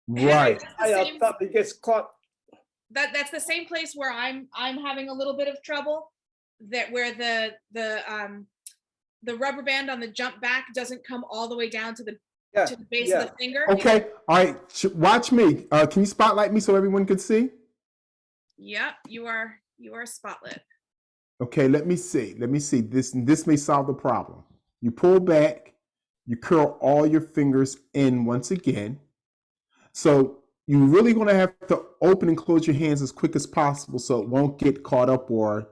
Right. That's the high up same- top, it gets caught. that's the same place where I'm having a little bit of trouble, that where the rubber band on the jump back doesn't come all the way down to the Yeah, base yeah. of the finger. Okay. All right. Watch me. Can you spotlight me so everyone can see? Yep, you are spotlit. Okay. Let me see. This may solve the problem. You pull back. You curl all your fingers in once again. So you're really going to have to open and close your hands as quick as possible so it won't get caught up or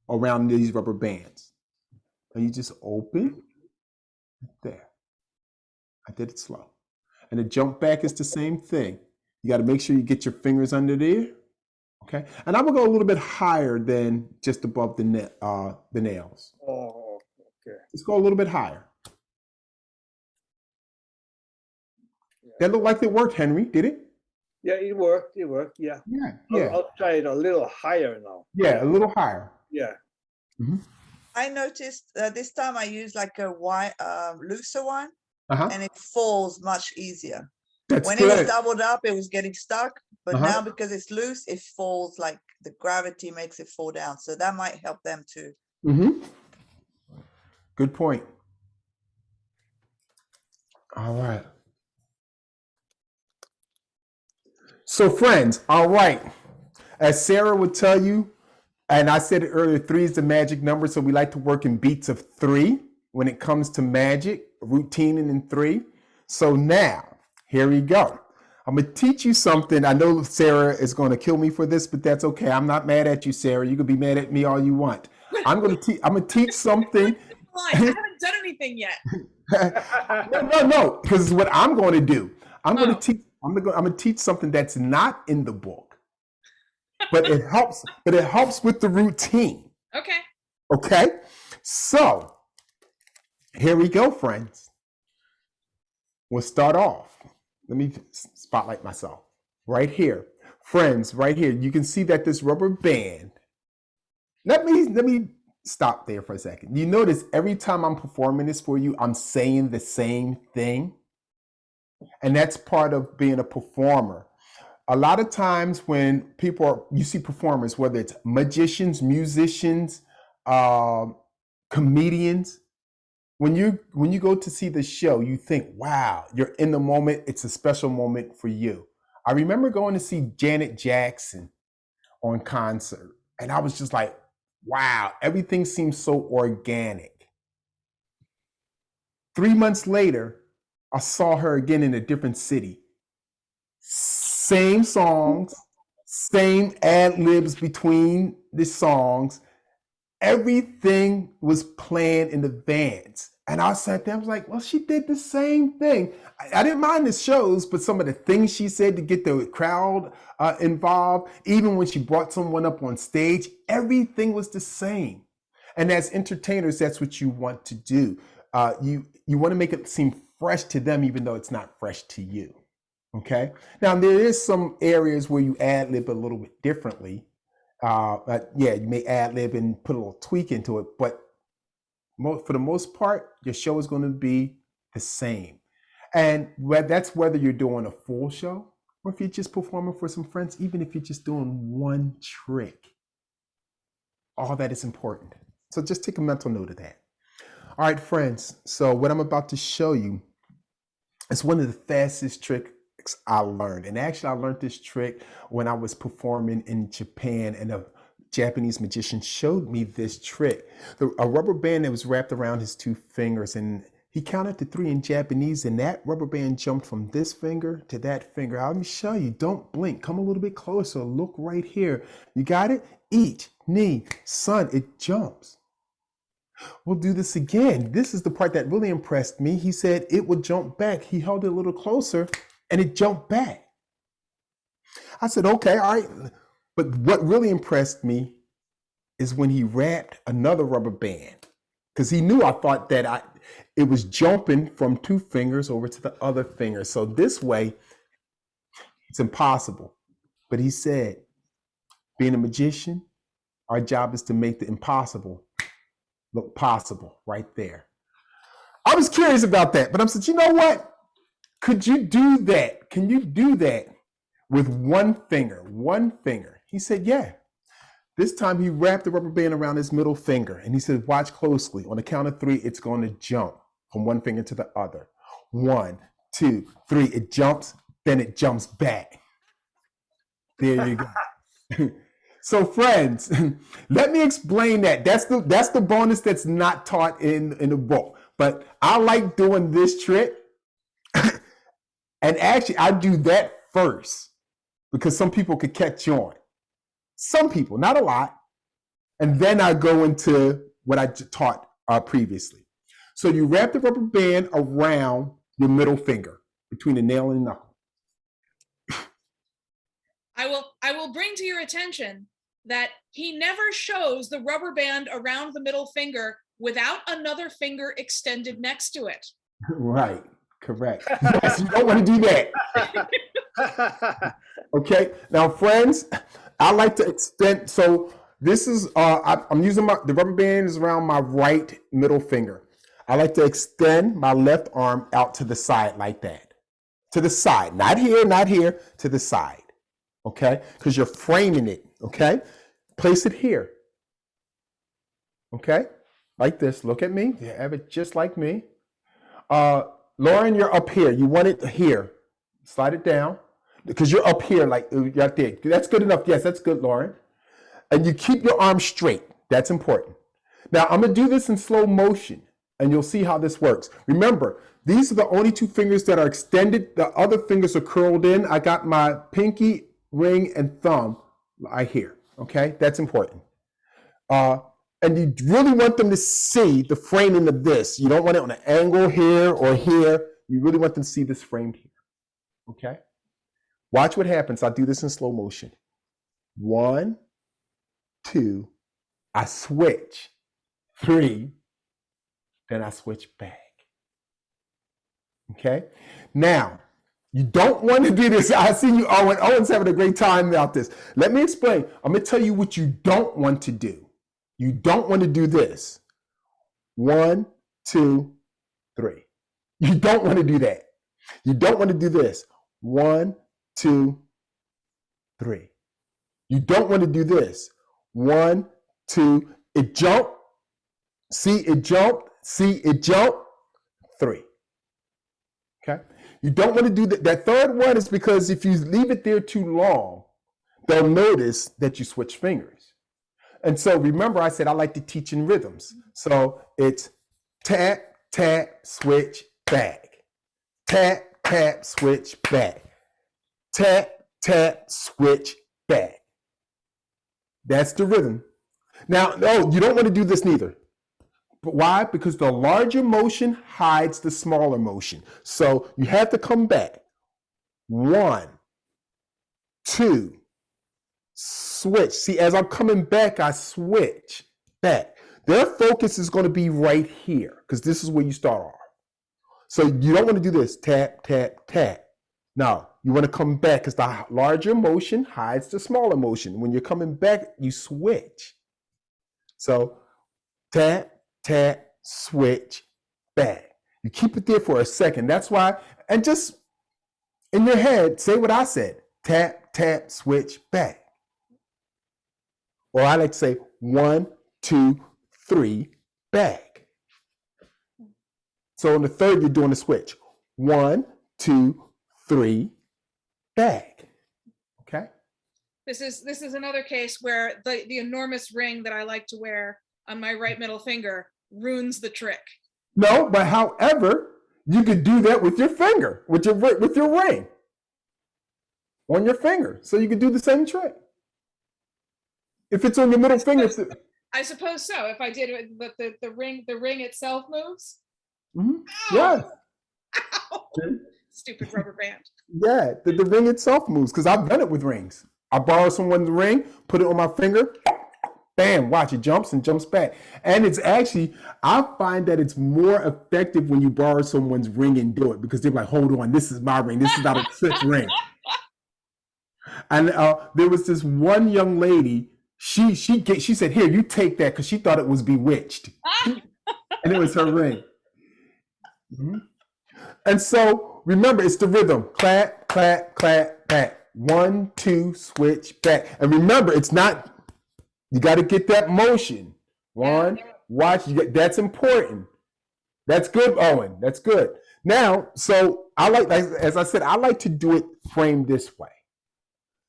around these rubber bands. And you just open there. I did it slow. And the jump back is the same thing. You got to make sure you get your fingers under there. Okay. And I'm going to go a little bit higher than just above the nails. Oh, okay. Let's go a little bit higher. That looked like it worked, Henry, did it? Yeah, it worked. Yeah. Yeah. I'll try it a little higher now. Yeah, a little higher. Yeah. I noticed this time I used like a looser one, Uh-huh. and it falls much easier. That's When it was good. doubled up, it was getting stuck, but Uh-huh. now because it's loose, it falls, like the gravity makes it fall down. So that might help them too. Mm-hmm. Good point. All right. So friends, all right. As Sarah would tell you, and I said it earlier, 3 is the magic number. So we like to work in beats of 3 when it comes to magic, routine and in 3. So now, here we go. I'm going to teach you something. I know Sarah is going to kill me for this, but that's okay. I'm not mad at you, Sarah. You can be mad at me all you want. I'm going to teach something. I haven't done anything yet. No, because it's what I'm going to do. I'm going to teach something that's not in the book, but it helps. But it helps with the routine. Okay. Okay. So here we go, friends. We'll start off. Let me spotlight myself right here, friends. Right here, you can see that this rubber band. Let me stop there for a second. You notice every time I'm performing this for you, I'm saying the same thing. And that's part of being a performer. A lot of times when you see performers, whether it's magicians, musicians, comedians, when you go to see the show, you think, wow, you're in the moment. It's a special moment for you. I remember going to see Janet Jackson on concert, and I was just like, wow, everything seems so organic. 3 months later, I saw her again in a different city. Same songs, same ad libs between the songs. Everything was planned in advance. And I sat there, I was like, well, she did the same thing. I didn't mind the shows, but some of the things she said to get the crowd involved, even when she brought someone up on stage, everything was the same. And as entertainers, that's what you want to do. You want to make it seem fresh to them, even though it's not fresh to you. Okay. Now, there is some areas where you ad lib a little bit differently. But yeah, you may ad lib and put a little tweak into it, but for the most part, your show is going to be the same. And that's whether you're doing a full show or if you're just performing for some friends, even if you're just doing one trick. All that is important. So just take a mental note of that. All right, friends. So what I'm about to show you is one of the fastest tricks I learned. And actually, I learned this trick when I was performing in Japan, and a Japanese magician showed me this trick. A rubber band that was wrapped around his 2 fingers, and he counted to 3 in Japanese, and that rubber band jumped from this finger to that finger. Let me show you. Don't blink. Come a little bit closer. Look right here. You got it? Each, ni, sun. It jumps. We'll do this again. This is the part that really impressed me. He said it would jump back. He held it a little closer, and it jumped back. I said, okay, all right. But what really impressed me is when he wrapped another rubber band, because he knew I thought that it was jumping from 2 fingers over to the other finger. So this way, it's impossible. But he said, being a magician, Our job is to make the impossible look possible right there. I was curious about that, but I said, you know what? Could you do that? Can you do that with one finger? One finger. He said, yeah. This time he wrapped the rubber band around his middle finger and he said, watch closely. On the count of 3, it's going to jump from one finger to the other. 1, 2, 3. It jumps, then it jumps back. There you go. So friends, let me explain that. That's the bonus that's not taught in the book. But I like doing this trick. And actually, I do that first because some people could catch on. Some people, not a lot. And then I go into what I taught previously. So you wrap the rubber band around your middle finger between the nail and the knuckle. I will bring to your attention that he never shows the rubber band around the middle finger without another finger extended next to it. Right, correct. Yes, you don't want to do that. Okay, now friends, I like to extend, so this is, I'm using the rubber band is around my right middle finger. I like to extend my left arm out to the side like that. To the side, not here, to the side. Okay, because you're framing it, okay? Place it here. Okay, like this, look at me, you have it just like me. Lauren, you're up here, you want it here. Slide it down, because you're up here, like right there. That's good enough, yes, that's good, Lauren. And you keep your arm straight, that's important. Now, I'm gonna do this in slow motion, and you'll see how this works. Remember, these are the only 2 fingers that are extended, the other fingers are curled in. I got my pinky, ring, and thumb right here, okay? That's important. And you really want them to see the framing of this. You don't want it on an angle here or here. You really want them to see this framed here, okay? Watch what happens. I'll do this in slow motion. 1, 2, I switch. 3, then I switch back, okay? Now, you don't want to do this. I see you, Owen. Owen's having a great time about this. Let me explain. I'm going to tell you what you don't want to do. You don't want to do this. 1, 2, 3. You don't want to do that. You don't want to do this. 1, 2, 3. You don't want to do this. 1, 2, it jumped. See, it jumped. See, it jumped. 3. Okay? You don't want to do that. That third one is because if you leave it there too long, they'll notice that you switch fingers. And so remember, I said I like to teach in rhythms. So it's tap, tap, switch, back. Tap, tap, switch, back. Tap, tap, switch, back. That's the rhythm. Now, no, you don't want to do this neither. But why? Because the larger motion hides the smaller motion. So you have to come back. 1, 2, switch. See, as I'm coming back, I switch back. Their focus is going to be right here because this is where you start off. So you don't want to do this, tap, tap, tap. No, you want to come back because the larger motion hides the smaller motion. When you're coming back, you switch. So tap, tap, switch, back. You keep it there for a second. That's why, and just in your head, say what I said. Tap, tap, switch, back. Or I like to say 1, 2, 3, back. So on the third, you're doing a switch. 1, 2, 3, back. Okay? This is another case where the enormous ring that I like to wear on my right middle finger ruins the trick. No, but however, you could do that with your finger, with your ring on your finger. So you could do the same trick. If it's on your middle finger. I suppose so. If I did it, but the ring itself moves. Mm-hmm. Yeah. Ow. Stupid rubber band. Yeah, the ring itself moves because I've done it with rings. I borrow someone's ring, put it on my finger, bam, watch, it jumps and jumps back. And it's actually, I find that it's more effective when you borrow someone's ring and do it because they're like, hold on, this is my ring. This is not a trick ring. And there was this one young lady, She said, here, you take that, because she thought it was Bewitched. And it was her ring. Mhm. And so remember, it's the rhythm. Clap, clap, clap, clap. 1, 2, switch back. And remember, it's not, you got to get that motion. One, watch, that's important. That's good, Owen. That's good. Now, so I like, as I said, I like to do it framed this way.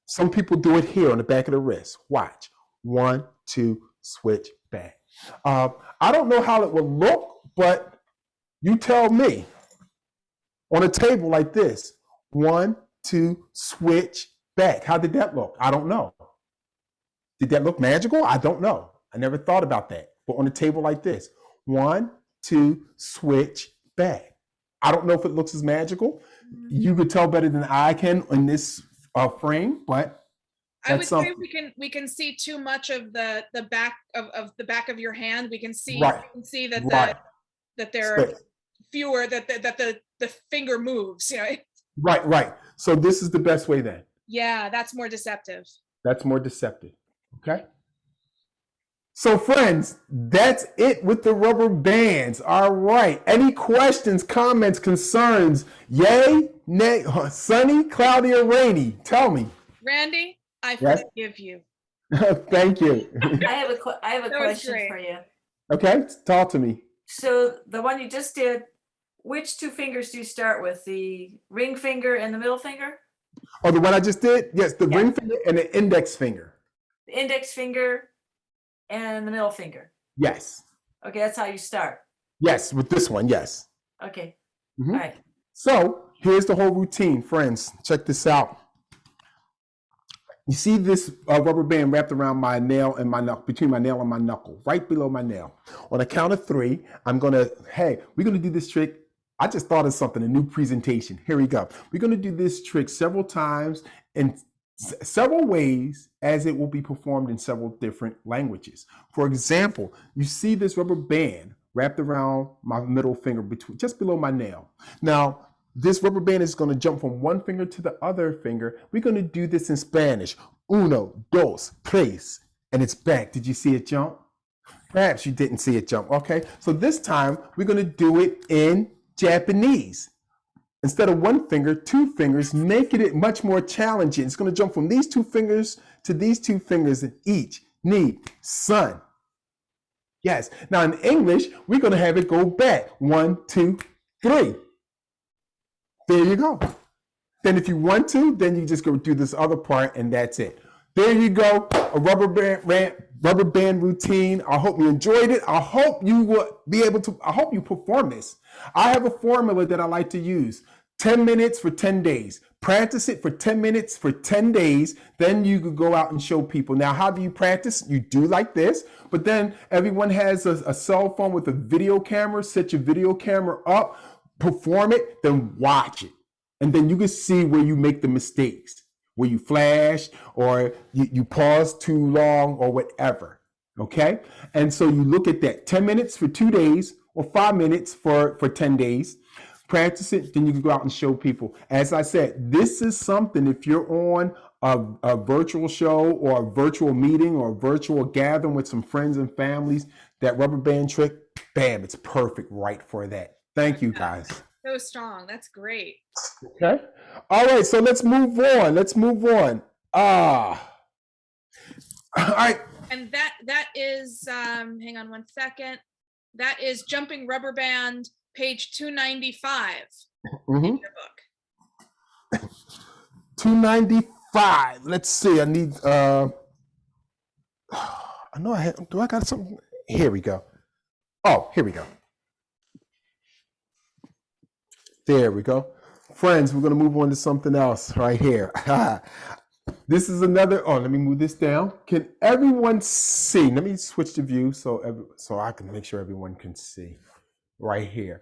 Some people do it here on the back of the wrist. Watch. 1, 2, switch back. I don't know how it will look, but you tell me. On a table like this, 1, 2, switch back. How did that look? I don't know. Did that look magical? I don't know. I never thought about that. But on a table like this, 1, 2, switch back. I don't know if it looks as magical. You could tell better than I can in this frame, but I would say we can see too much of the back of the back of your hand. We can see that that there are fewer that the finger moves. You know. Right. So this is the best way then. Yeah, that's more deceptive. That's more deceptive. Okay. So friends, that's it with the rubber bands. All right. Any questions, comments, concerns? Yay, nay, sunny, cloudy, or rainy? Tell me. Randy, I forgive you. Thank you. I have a question for you. Okay, talk to me. So the one you just did, which two fingers do you start with? The ring finger and the middle finger? Oh, the one I just did? Yes, the ring finger and the index finger. The index finger and the middle finger. Yes. Okay, that's how you start. Yes, with this one, yes. Okay. Mm-hmm. All right. So here's the whole routine, friends. Check this out. You see this rubber band wrapped around my nail and my knuckle, between my nail and my knuckle, right below my nail. On a count of 3, we're gonna do this trick. I just thought of something, a new presentation. Here we go. We're gonna do this trick several times in several ways, as it will be performed in several different languages. For example, you see this rubber band wrapped around my middle finger, just below my nail. Now, this rubber band is going to jump from one finger to the other finger. We're going to do this in Spanish. 1, 2, 3, and it's back. Did you see it jump? Perhaps you didn't see it jump. Okay, so this time we're going to do it in Japanese. Instead of 1 finger, 2 fingers, making it much more challenging. It's going to jump from these 2 fingers to these 2 fingers each. Ni, san. Yes. Now in English, we're going to have it go back. 1, 2, 3. There you go. Then if you want to, then you just go do this other part and that's it. There you go. A rubber band routine. I hope you enjoyed it. I hope you will be able to, I hope you perform this. I have a formula that I like to use. 10 minutes for 10 days. Practice it for 10 minutes for 10 days. Then you could go out and show people. Now, how do you practice? You do like this, but then everyone has a cell phone with a video camera. Set your video camera up, perform it, then watch it. And then you can see where you make the mistakes, where you flash or you pause too long or whatever. Okay. And so you look at that 10 minutes for 2 days or 5 minutes for 10 days. Practice it, then you can go out and show people. As I said, this is something, if you're on a virtual show or a virtual meeting or a virtual gathering with some friends and families, that rubber band trick, bam, it's perfect right for that. Thank you, guys. So strong. That's great. Okay. All right. So let's move on. All right. And that is, hang on 1 second. That is Jumping Rubber Band, page 295 in your book. 295. Let's see. I need, I know I had, do I got something? Here we go. Oh, here we go. There we go. Friends, we're going to move on to something else right here. This is another, let me move this down. Can everyone see? Let me switch the view so I can make sure everyone can see right here.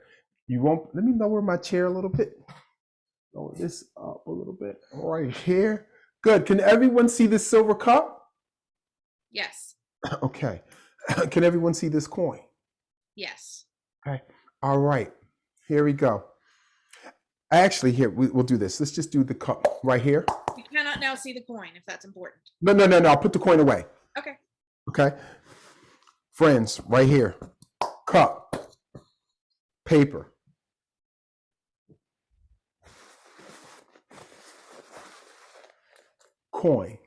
Let me lower my chair a little bit. Lower this up a little bit right here. Good. Can everyone see this silver cup? Yes. Okay. Can everyone see this coin? Yes. Okay. All right. Here we go. Actually, here, we'll do this. Let's just do the cup right here. You cannot now see the coin if that's important. No. I'll put the coin away. Okay. Okay. Friends, right here. Cup. Paper. Coin.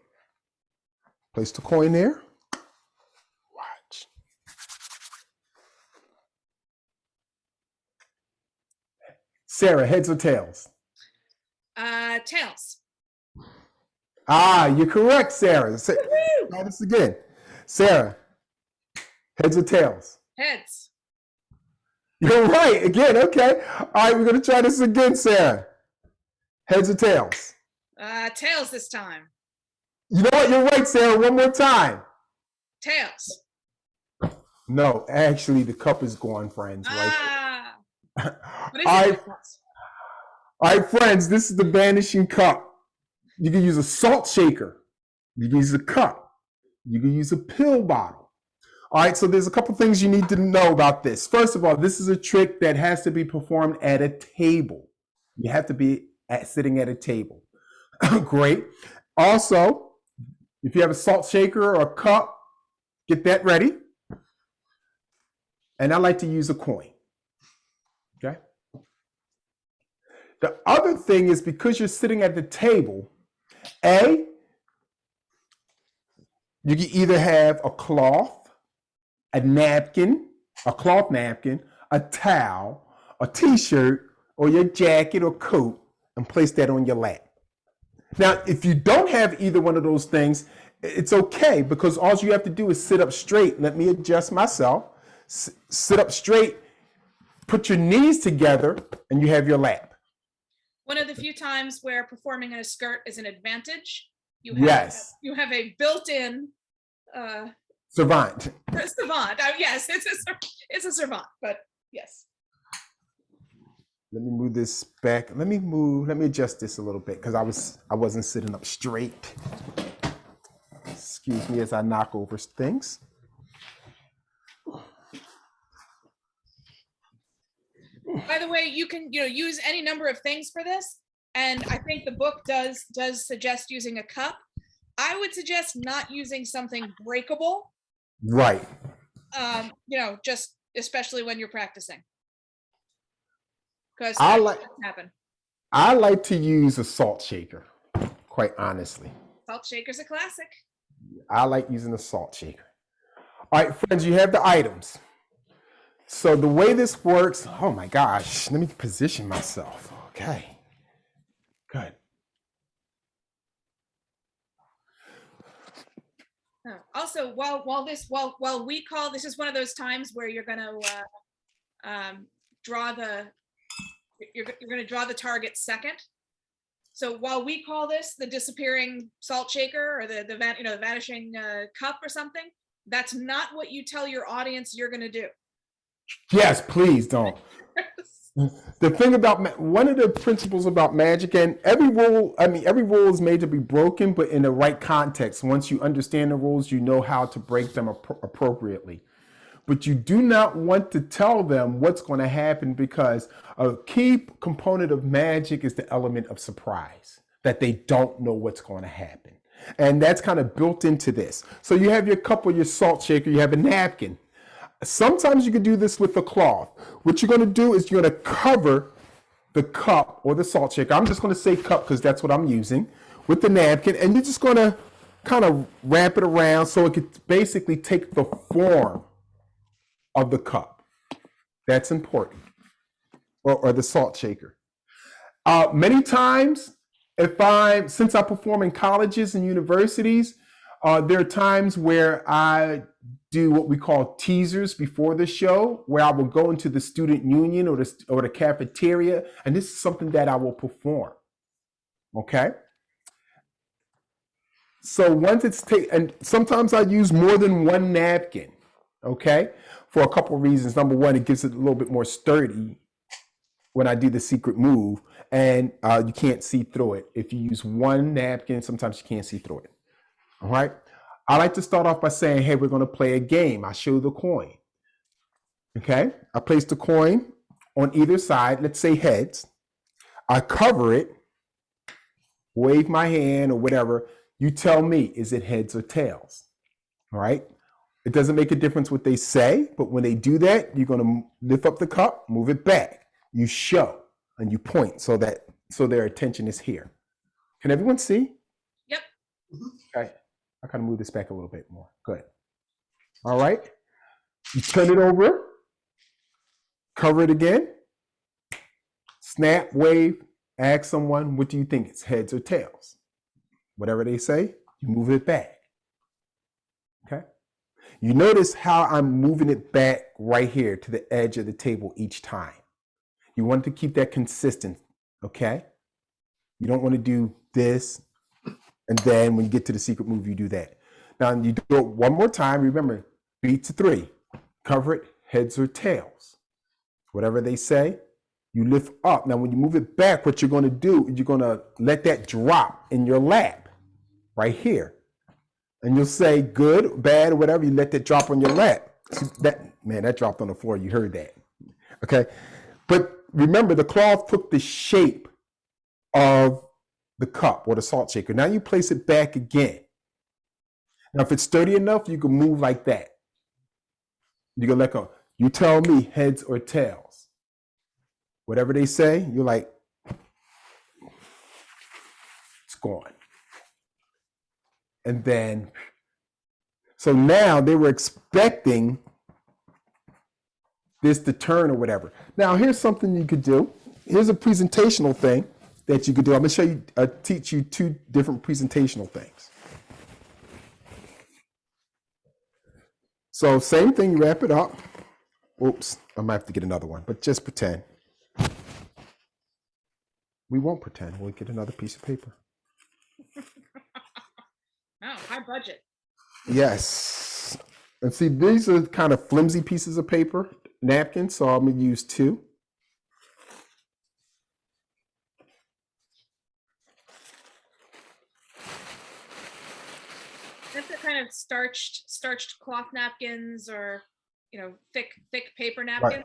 Place the coin there. Watch. Sarah, heads or tails? Tails. Ah, you're correct, Sarah. Try this again. Sarah, heads or tails? Heads. You're right. Again, okay. All right, we're going to try this again, Sarah. Heads or tails? Tails this time. You know what? You're right, Sarah. One more time. Tails. No, actually, the cup is gone, friends. What is All it? right, friends, this is the Vanishing Cup. You can use a salt shaker. You can use a cup. You can use a pill bottle. All right, so there's a couple things you need to know about this. First of all, this is a trick that has to be performed at a table. You have to be sitting at a table. Great. Also, if you have a salt shaker or a cup, get that ready. And I like to use a coin. Okay. The other thing is because you're sitting at the table, you can either have a cloth, a napkin, a cloth napkin, a towel, a t-shirt, or your jacket or coat, and place that on your lap. Now, if you don't have either one of those things, it's okay because all you have to do is sit up straight. Let me adjust myself. Sit up straight, put your knees together, and you have your lap. One of the few times where performing in a skirt is an advantage. You have a built-in Servant. Savant. Yes, it's a servant, but yes. Let me move this back. Let me adjust this a little bit because I wasn't sitting up straight. Excuse me as I knock over things. By the way, you can use any number of things for this, and I think the book does suggest using a cup. I would suggest not using something breakable. Right. Just especially when you're practicing, because I like to use a salt shaker. Quite honestly, salt shaker's a classic. I like using a salt shaker. All right, friends, you have the items. So the way this works, oh my gosh, let me position myself. Okay, good. Also, while we call, this is one of those times where you're going to draw the target second. So while we call this the disappearing salt shaker or the vanishing cup or something, that's not what you tell your audience you're going to do. Yes, please don't. The thing about one of the principles about magic, and every rule is made to be broken, but in the right context. Once you understand the rules, you know how to break them appropriately. But you do not want to tell them what's going to happen because a key component of magic is the element of surprise, that they don't know what's going to happen. And that's kind of built into this. So you have your cup or your salt shaker, you have a napkin. Sometimes you can do this with a cloth. What you're going to do is you're going to cover the cup or the salt shaker. I'm just going to say cup because that's what I'm using with the napkin. And you're just going to kind of wrap it around so it could basically take the form of the cup. That's important. Or the salt shaker. Many times, since I perform in colleges and universities, there are times where I do what we call teasers before the show, where I will go into the student union or the cafeteria, and this is something that I will perform. Okay. So once it's and sometimes I use more than one napkin. Okay, for a couple of reasons. Number one, it gives it a little bit more sturdy when I do the secret move, and you can't see through it. If you use one napkin, sometimes you can't see through it. All right. I like to start off by saying, hey, we're going to play a game. I show the coin. Okay. I place the coin on either side. Let's say heads. I cover it, wave my hand or whatever. You tell me, is it heads or tails? All right. It doesn't make a difference what they say, but when they do that, you're going to lift up the cup, move it back. You show and you point so their attention is here. Can everyone see? Yep. Okay. I kind of move this back a little bit more. Good. All right. You turn it over, cover it again, snap, wave, ask someone, what do you think? It's heads or tails? Whatever they say, you move it back. Okay. You notice how I'm moving it back right here to the edge of the table each time. You want to keep that consistent, okay? You don't want to do this, and then when you get to the secret move, you do that. Now, you do it one more time. Remember, beat to 3. Cover it, heads or tails. Whatever they say, you lift up. Now, when you move it back, what you're going to do is you're going to let that drop in your lap right here. And you'll say good, bad, or whatever. You let that drop on your lap. See, that dropped on the floor. You heard that. Okay. But remember, the cloth took the shape of the cup or the salt shaker. Now you place it back again. Now, if it's sturdy enough, you can move like that. You can let go. You tell me heads or tails. Whatever they say, you're like, it's gone. And then, so now they were expecting this to turn or whatever. Now, here's something you could do. Here's a presentational thing that you could do. I'm going to teach you 2 different presentational things. So same thing, you wrap it up. Oops, I might have to get another one, but just pretend. We won't pretend. We'll get another piece of paper. Oh, high budget. Yes. And see, these are kind of flimsy pieces of paper, napkins, so I'm going to use 2. That's the kind of starched cloth napkins, or thick paper napkins. Right.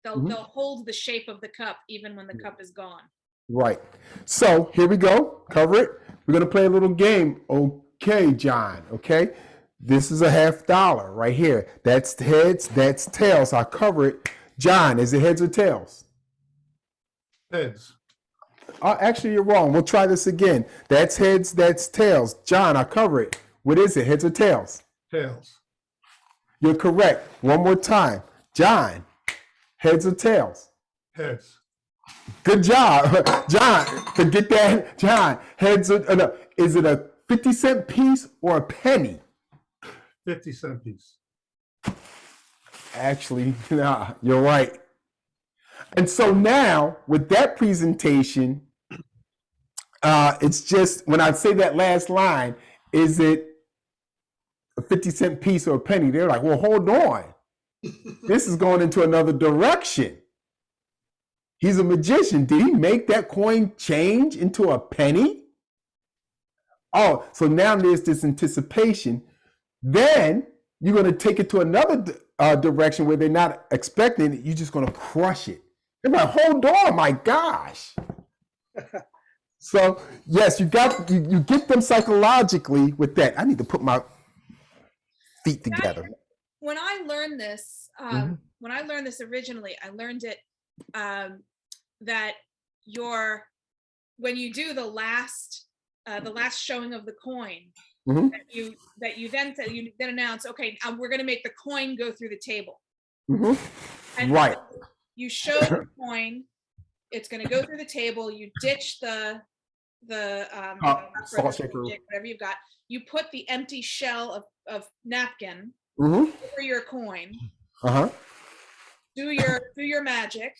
They'll hold the shape of the cup even when the cup is gone. Right. So here we go. Cover it. We're going to play a little game. Okay, John. Okay. This is a $50 right here. That's heads, that's tails. I'll cover it. John, is it heads or tails? Heads. Actually, you're wrong. We'll try this again. That's heads, that's tails. John, I'll cover it. What is it, heads or tails? Tails. You're correct. One more time. John, heads or tails? Heads. Good job. John, forget that. John, heads or no, is it a 50-cent piece or a penny? 50-cent piece. Actually, nah, you're right. And so now with that presentation, it's just when I say that last line, is it a 50-cent piece or a penny? They're like, well, hold on. This is going into another direction. He's a magician. Did he make that coin change into a penny? Oh, so now there's this anticipation. Then you're going to take it to another direction where they're not expecting it. You're just going to crush it. They're like, hold on, my gosh. So yes, you get them psychologically with that. I need to put my feet together. When I learned this, originally, I learned it that when you do the last showing of the coin, that you then announce, okay, we're going to make the coin go through the table. And right. You show the coin, it's going to go through the table. You ditch the salt shaker, whatever you've got. You put the empty shell of napkin over your coin. Do your magic.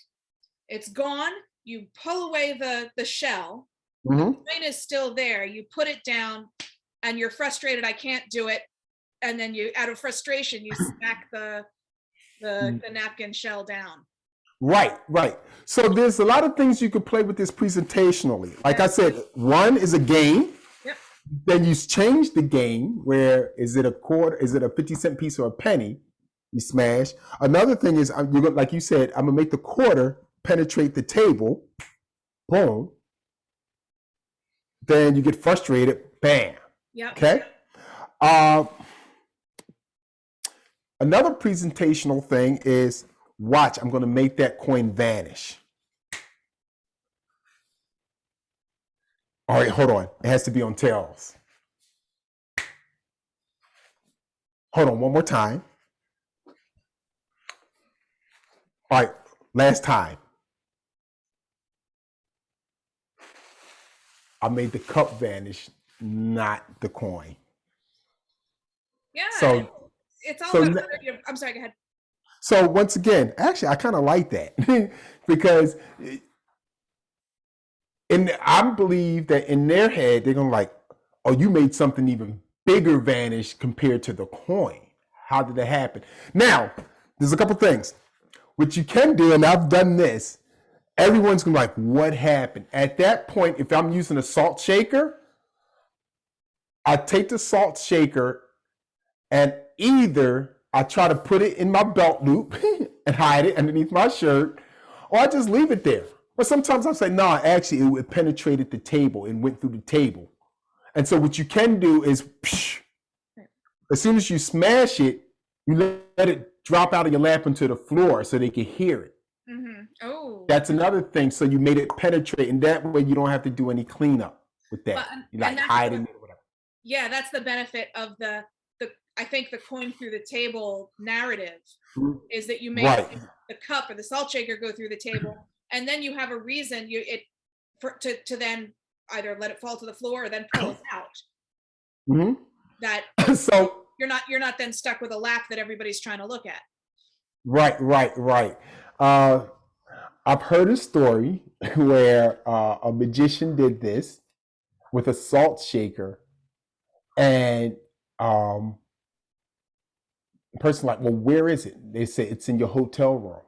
It's gone. You pull away the shell. The coin is still there. You put it down, and you're frustrated. I can't do it. And then you, out of frustration, you smack the napkin shell down. Right. So there's a lot of things you could play with this presentationally. Like I said, one is a game. Yep. Then you change the game where is it a quarter, is it a 50-cent piece or a penny? You smash. Another thing is, like you said, I'm gonna make the quarter penetrate the table. Boom. Then you get frustrated. Bam. Yep. Okay. Another presentational thing is, watch, I'm going to make that coin vanish. All right, hold on. It has to be on tails. Hold on, one more time. All right, last time. I made the cup vanish, not the coin. Yeah. So, It's all so about, I'm sorry, go ahead. So once again, actually, I kind of like that because I believe that in their head, they're going to like, oh, you made something even bigger vanish compared to the coin. How did that happen? Now, there's a couple things. What you can do, and I've done this, everyone's going to be like, what happened? At that point, if I'm using a salt shaker, I take the salt shaker and either I try to put it in my belt loop and hide it underneath my shirt, or I just leave it there. But sometimes I'll say, no, actually it penetrated the table and went through the table. And so what you can do is, as soon as you smash it, you let it drop out of your lap into the floor so they can hear it. Mm-hmm. Oh. That's another thing. So you made it penetrate, and that way you don't have to do any cleanup with that. You like hiding it or whatever. Yeah, that's the benefit of the I think the coin through the table narrative is that you make the cup or the salt shaker go through the table, and then you have a reason to then either let it fall to the floor or then pull it out. Mm-hmm. That so you're not then stuck with a lap that everybody's trying to look at. Right. I've heard a story where a magician did this with a salt shaker, and the person like, well, where is it? They say it's in your hotel room.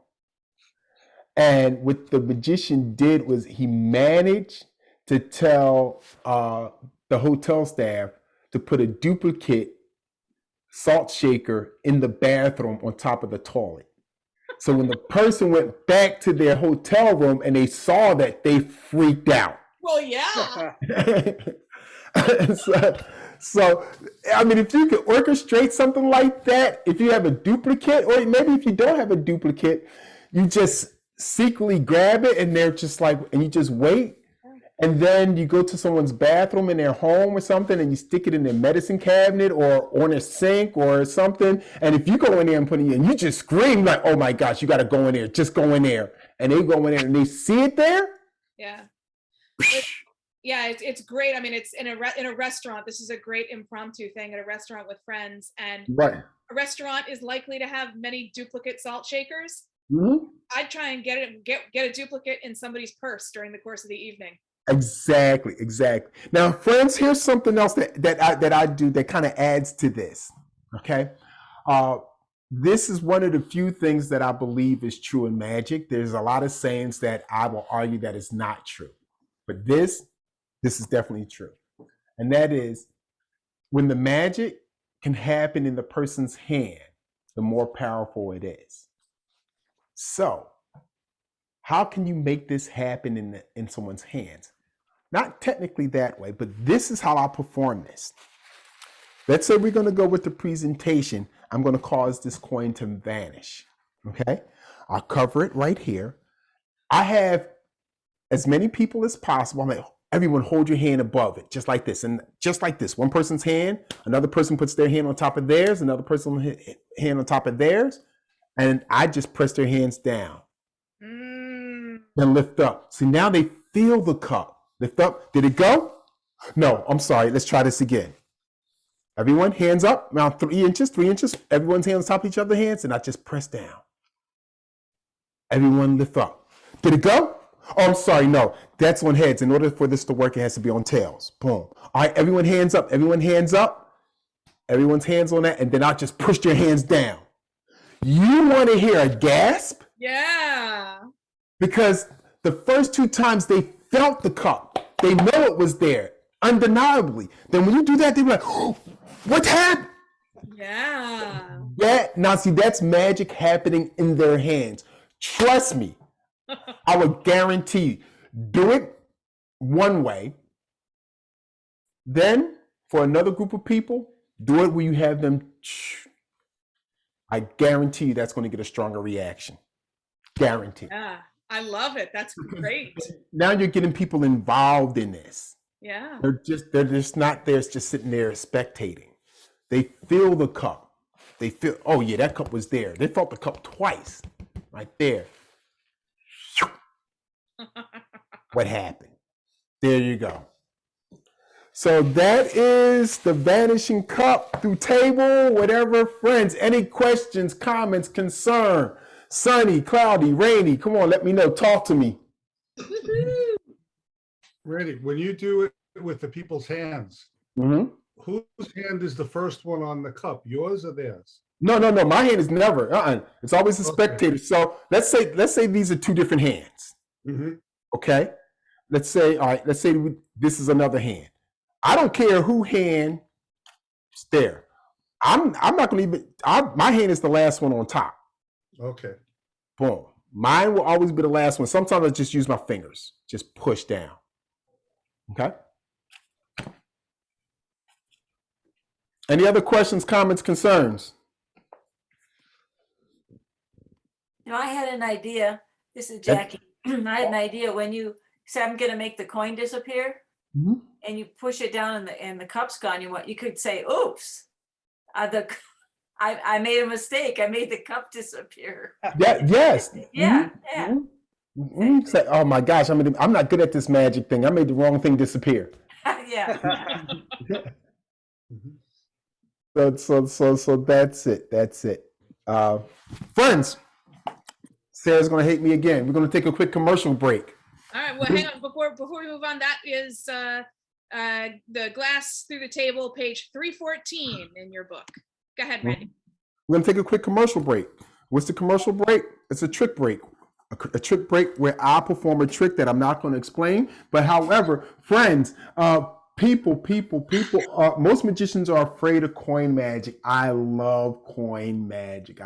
And what the magician did was he managed to tell the hotel staff to put a duplicate salt shaker in the bathroom on top of the toilet. So when the person went back to their hotel room and they saw that, they freaked out. Well, yeah. So, I mean, if you could orchestrate something like that, if you have a duplicate, or maybe if you don't have a duplicate, you just secretly grab it and they're just like, and you just wait. And then you go to someone's bathroom in their home or something and you stick it in their medicine cabinet or on a sink or something. And if you go in there and put it in, you just scream like, oh my gosh, you got to go in there, just go in there. And they go in there and they see it there. Yeah. It's great. I mean, it's in a restaurant. This is a great impromptu thing at a restaurant with friends. And a restaurant is likely to have many duplicate salt shakers. Mm-hmm. I'd try and get a duplicate in somebody's purse during the course of the evening. Exactly. Now, friends, here's something else that I do that kind of adds to this. Okay. This is one of the few things that I believe is true in magic. There's a lot of sayings that I will argue that is not true, but this is definitely true. And that is, when the magic can happen in the person's hand, the more powerful it is. So how can you make this happen in someone's hands? Not technically that way, but this is how I perform this. Let's say we're going to go with the presentation. I'm going to cause this coin to vanish. Okay. I'll cover it right here. I have as many people as possible. I'm like, everyone hold your hand above it, just like this. And just like this, one person's hand, another person puts their hand on top of theirs, another person's hand on top of theirs. And I just press their hands down. And lift up. See, now they feel the cup. Lift up. Did it go? No, I'm sorry. Let's try this again. Everyone, hands up. Now 3 inches. Everyone's hands on top of each other's hands, and I just press down. Everyone lift up. Did it go? Oh, I'm sorry. No, that's on heads. In order for this to work, it has to be on tails. Boom. All right, everyone hands up. Everyone hands up. Everyone's hands on that, and then I just push their hands down. You want to hear a gasp? Yeah. Because the first 2 times they felt the cup, they know it was there, undeniably. Then when you do that, they're like, oh, what happened? Yeah. Now see, that's magic happening in their hands. Trust me, I would guarantee you, do it one way. Then for another group of people, do it where you have them. I guarantee you that's going to get a stronger reaction. Guarantee. Yeah, I love it. That's great. Now you're getting people involved in this. Yeah. They're just not there, just sitting there spectating. They feel the cup. They feel, oh yeah, that cup was there. They felt the cup twice, right there. What happened? There you go. So that is the Vanishing Cup through table, whatever. Friends, any questions, comments, concern? Sunny, cloudy, rainy. Come on, let me know. Talk to me. Randy, when you do it with the people's hands, Mm-hmm. whose hand is the first one on the cup, yours or theirs? No. My hand is never. It's always a spectator. So let's say these are two different hands. Mm-hmm. Okay. Let's say this is another hand. I don't care who hand is there. I'm not going to even. My hand is the last one on top. Okay. Boom. Mine will always be the last one. Sometimes I just use my fingers, just push down. Okay. Any other questions, comments, concerns? I had an idea. This is Jackie. I had an idea when you say I'm going to make the coin disappear, Mm-hmm. and you push it down and the cup's gone. You could say, "Oops, I made a mistake. I made the cup disappear." Yeah. Yes. Yeah. Mm-hmm. Mm-hmm. Say, oh my gosh, I'm not good at this magic thing. I made the wrong thing disappear. Yeah. So that's it. That's it. Friends, Sarah's gonna hate me again. We're gonna take a quick commercial break. All right. Well, hang on. Before we move on, that is the glass through the table, page 314 in your book. Go ahead, Randy. We're gonna take a quick commercial break. What's the commercial break? It's a trick break. A trick break where I perform a trick that I'm not going to explain. But however, friends, people, most magicians are afraid of coin magic. I love coin magic.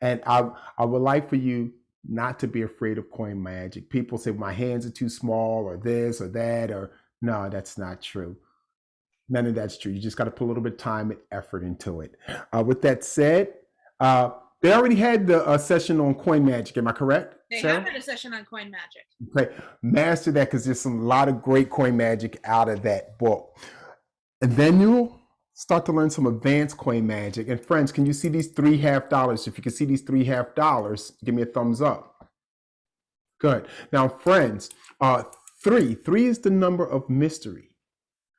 And I would like for you not to be afraid of coin magic. People say my hands are too small or this or that, or no, that's not true. None of that's true. You just got to put a little bit of time and effort into it. With that said, they already had the session on coin magic. Am I correct? They Sarah? have had a session on coin magic. Okay, master that because there's a lot of great coin magic out of that book. And then you'll start to learn some advanced coin magic. And friends, can you see these $3 half? If you can see these $3 half, give me a thumbs up. Good. Now, friends, three is the number of mystery,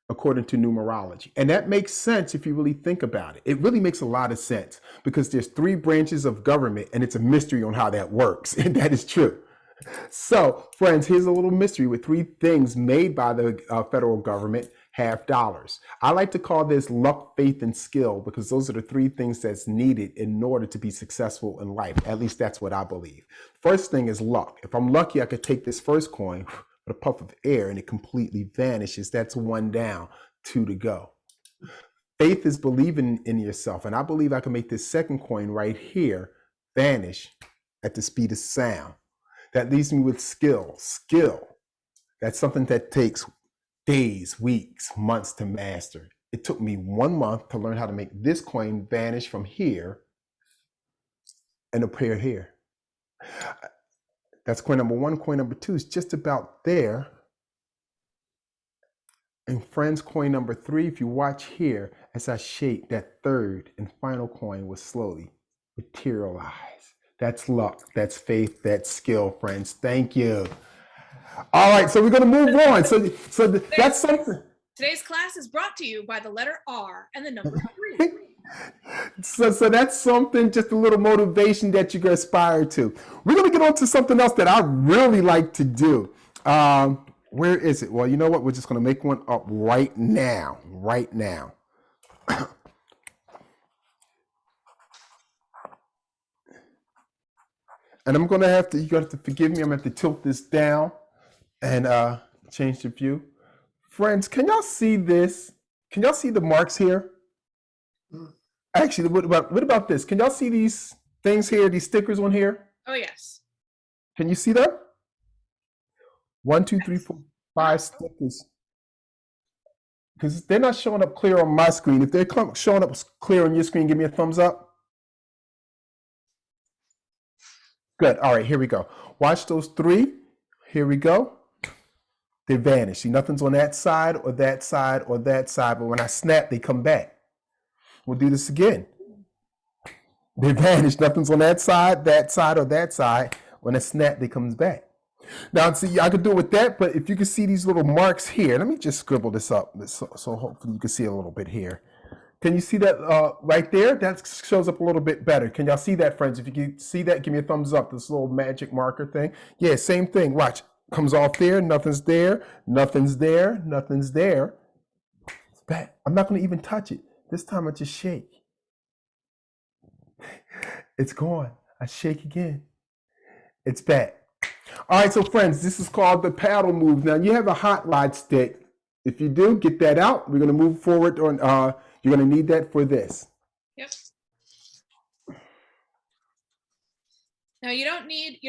according to numerology. And that makes sense if you really think about it. It really makes a lot of sense because there's 3 branches of government and it's a mystery on how that works. And that is true. So, friends, here's a little mystery with 3 things made by the federal government, $half. I like to call this luck, faith, and skill because those are the 3 things that's needed in order to be successful in life. At least that's what I believe. First thing is luck. If I'm lucky, I could take this first coin, a puff of air, and it completely vanishes. That's 1 down, 2 to go. Faith is believing in yourself, and I believe I can make this second coin right here vanish at the speed of sound. That leaves me with skill. That's something that takes days, weeks, months to master. It took me 1 month to learn how to make this coin vanish from here and appear here. That's coin number 1. Coin number 2 is just about there. And friends, coin number 3, if you watch here, as I shake, that third and final coin will slowly materialize. That's luck, that's faith, that's skill, friends. Thank you. All right, so we're going to move on. So that's something. Today's class is brought to you by the letter R and the number 3. So that's something, just a little motivation that you can aspire to. We're going to get on to something else that I really like to do. Where is it? Well, you know what? We're just going to make one up right now. And I'm going to have to, you have to forgive me. I'm going to have to tilt this down and change the view. Friends, can y'all see this? Can y'all see the marks here? Actually, what about this? Can y'all see these things here, these stickers on here? Oh, yes. Can you see that? 1, 2, 3, 4, 5 stickers. Because they're not showing up clear on my screen. If they're showing up clear on your screen, give me a thumbs up. Good. All right, here we go. Watch those three. Here we go. They vanish. See, nothing's on that side or that side or that side, but when I snap, they come back. We'll do this again. They vanish. Nothing's on that side, or that side. When I snap, they comes back. Now, see, I could do it with that, but if you can see these little marks here, let me just scribble this up so hopefully you can see a little bit here. Can you see that right there? That shows up a little bit better. Can y'all see that, friends? If you can see that, give me a thumbs up, this little magic marker thing. Yeah, same thing. Watch. Comes off there, nothing's there, nothing's there, nothing's there. It's back. I'm not going to even touch it. This time I just shake. It's gone. I shake again. It's back. All right, so friends, this is called the paddle move. Now you have a hot rod stick. If you do, get that out. We're going to move forward on, you're going to need that for this. Yep. Now you don't need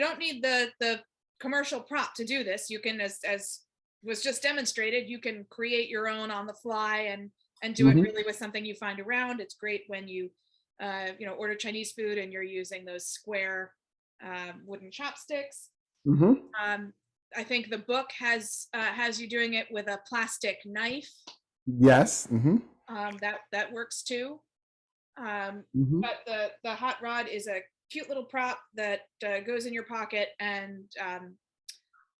the commercial prop to do this. You can, as was just demonstrated, you can create your own on the fly and do it really with something you find around. It's great when you order Chinese food and you're using those square wooden chopsticks. I think the book has you doing it with a plastic knife. Yes. That works too. But the hot rod is a cute little prop that goes in your pocket, and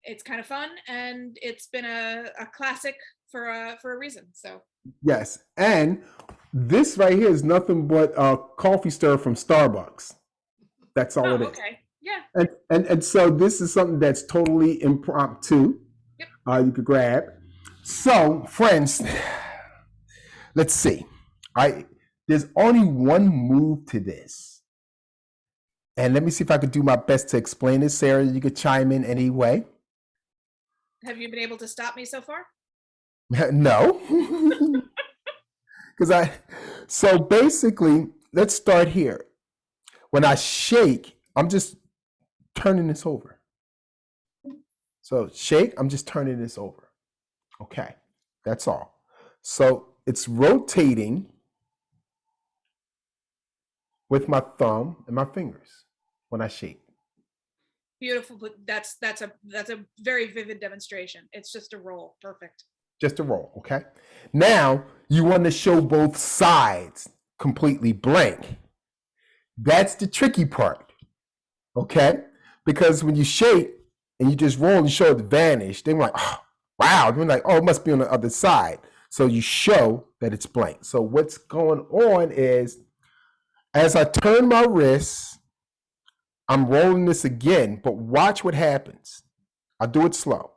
it's kind of fun, and it's been a classic for a reason. So yes, and this right here is nothing but a coffee stir from Starbucks. That's all it is. Okay. Yeah. And so this is something that's totally impromptu. Yep. You could grab. So, friends, let's see. There's only one move to this. And let me see if I could do my best to explain this. Sarah, you could chime in any way. Have you been able to stop me so far? No. So basically, let's start here. When I shake, I'm just turning this over. So shake, I'm just turning this over. Okay, that's all. So it's rotating with my thumb and my fingers when I shake. Beautiful, but that's a very vivid demonstration. It's just a roll. Perfect. Just a roll, okay? Now you want to show both sides completely blank. That's the tricky part, okay? Because when you shake and you just roll and show it vanish, they're like, oh, wow. They're like, oh, it must be on the other side. So you show that it's blank. So what's going on is, as I turn my wrist, I'm rolling this again, but watch what happens. I'll do it slow.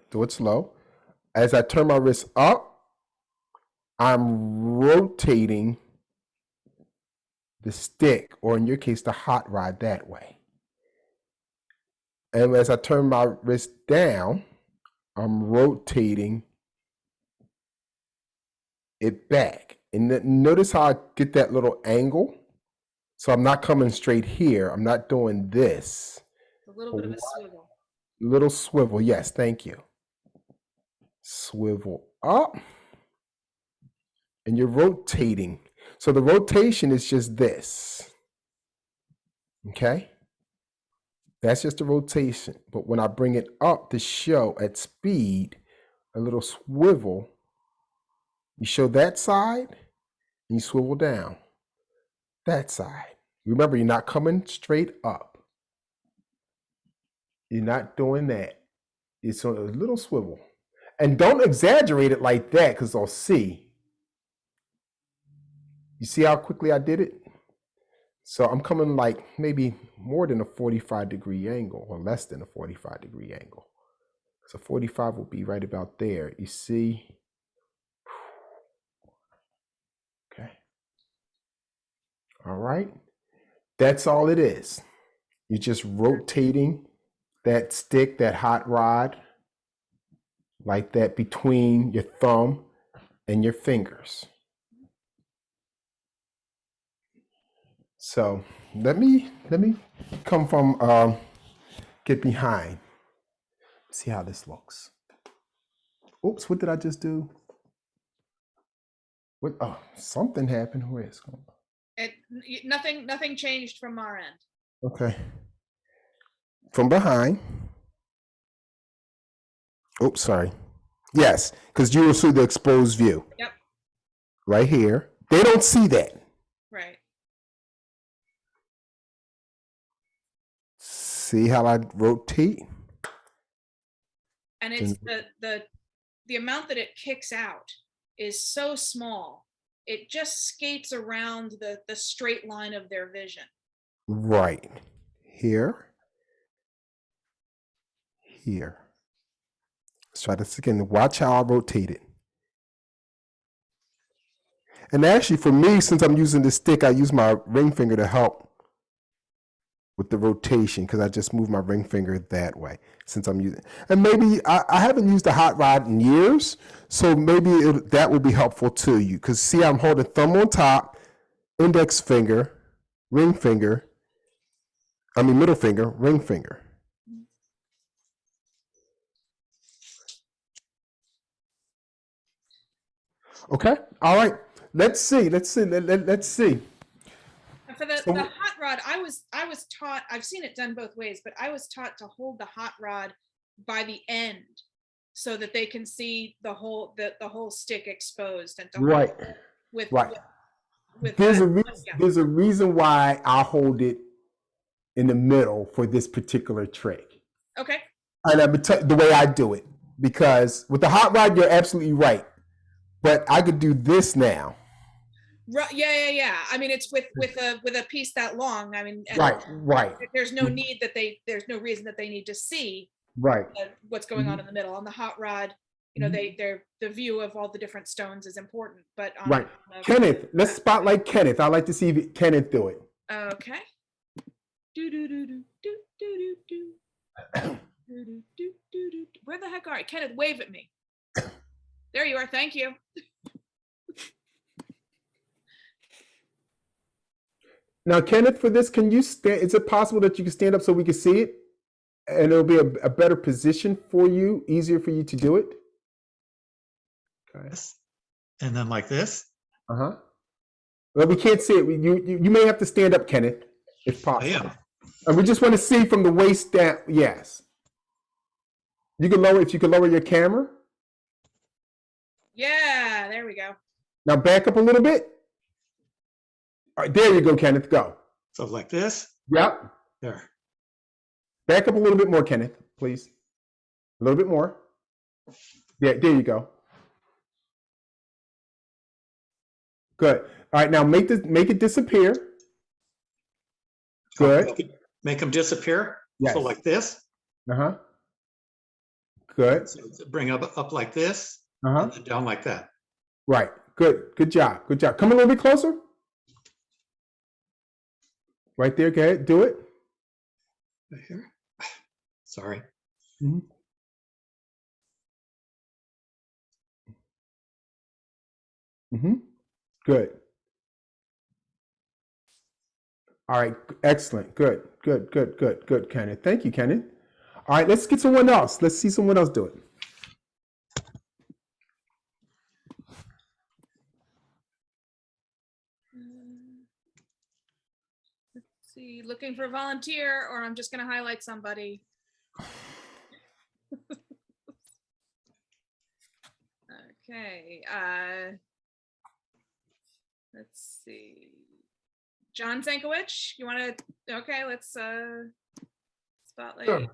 Do it slow. As I turn my wrist up, I'm rotating the stick, or in your case, the hot rod, that way. And as I turn my wrist down, I'm rotating it back. And notice how I get that little angle? So I'm not coming straight here. I'm not doing this. A little bit of a swivel. Little swivel, yes, thank you. Swivel up. And you're rotating. So the rotation is just this. Okay? That's just a rotation. But when I bring it up to show at speed, a little swivel, you show that side, and you swivel down. That side. Remember, you're not coming straight up. You're not doing that. It's a little swivel. And don't exaggerate it like that, because they'll see. You see how quickly I did it? So I'm coming like maybe more than a 45-degree angle, or less than a 45-degree angle. So 45 will be right about there. You see? Okay. All right. That's all it is. You're just rotating that stick, that hot rod, like that between your thumb and your fingers. So let me come from get behind. See how this looks. Oops, what did I just do? What? Oh, something happened. Where is it? Nothing changed from our end. Okay. From behind. Oops, sorry. Yes, because you will see the exposed view. Yep. Right here. They don't see that. Right. See how I rotate? And it's the amount that it kicks out is so small. It just skates around the straight line of their vision. Right. Here. Here. Let's try this again. Watch how I rotate it. And actually, for me, since I'm using the stick, I use my ring finger to help with the rotation because I just move my ring finger that way since I'm using. And maybe I haven't used a hot rod in years, so maybe that would be helpful to you. Because see, I'm holding thumb on top, index finger, ring finger. I mean middle finger, ring finger. Okay. All right. Let's see. Let's see. Let's see. And for the hot rod, I was taught, I've seen it done both ways, but I was taught to hold the hot rod by the end so that they can see the whole stick exposed and to Right. with There's a reason why I hold it in the middle for this particular trick. Okay. And I'm the way I do it, because with the hot rod, you're absolutely right. But I could do this now. Right. Yeah. I mean, it's with a piece that long. I mean, Right. There's no need that there's no reason that they need to see what's going on in the middle. On the hot rod, you know, the view of all the different stones is important. But on Kenneth, let's spotlight Kenneth. I'd like to see Kenneth do it. Okay. Where the heck are you? Kenneth, wave at me. There you are. Thank you. Now, Kenneth, for this, can you stand? Is it possible that you can stand up so we can see it? And it'll be a better position for you, easier for you to do it? Okay. And then like this? Uh-huh. Well, we can't see it. You may have to stand up, Kenneth, if possible. Yeah. And we just want to see from the waist down. Yes. You can lower, if you can lower your camera. Yeah, there we go. Now back up a little bit. All right, there you go, Kenneth, go. So like this? Yep. There. Back up a little bit more, Kenneth, please. A little bit more. Yeah, there you go. Good. All right, now make it disappear. Good. Make them disappear? Yes. So like this? Uh-huh. Good. So bring up like this, and then down like that. Right. Good. Good job. Good job. Come a little bit closer. Right there. Go ahead. Do it. Right here. Sorry. Mm-hmm. Mm-hmm. Good. All right. Excellent. Good. Good. Good. Good. Good, Kenneth. Thank you, Kenneth. All right. Let's get someone else. Let's see someone else do it. Let's see. Looking for a volunteer, or I'm just going to highlight somebody. Okay. Let's see. John Zankowicz, you want to? Okay, let's spotlight. Sure.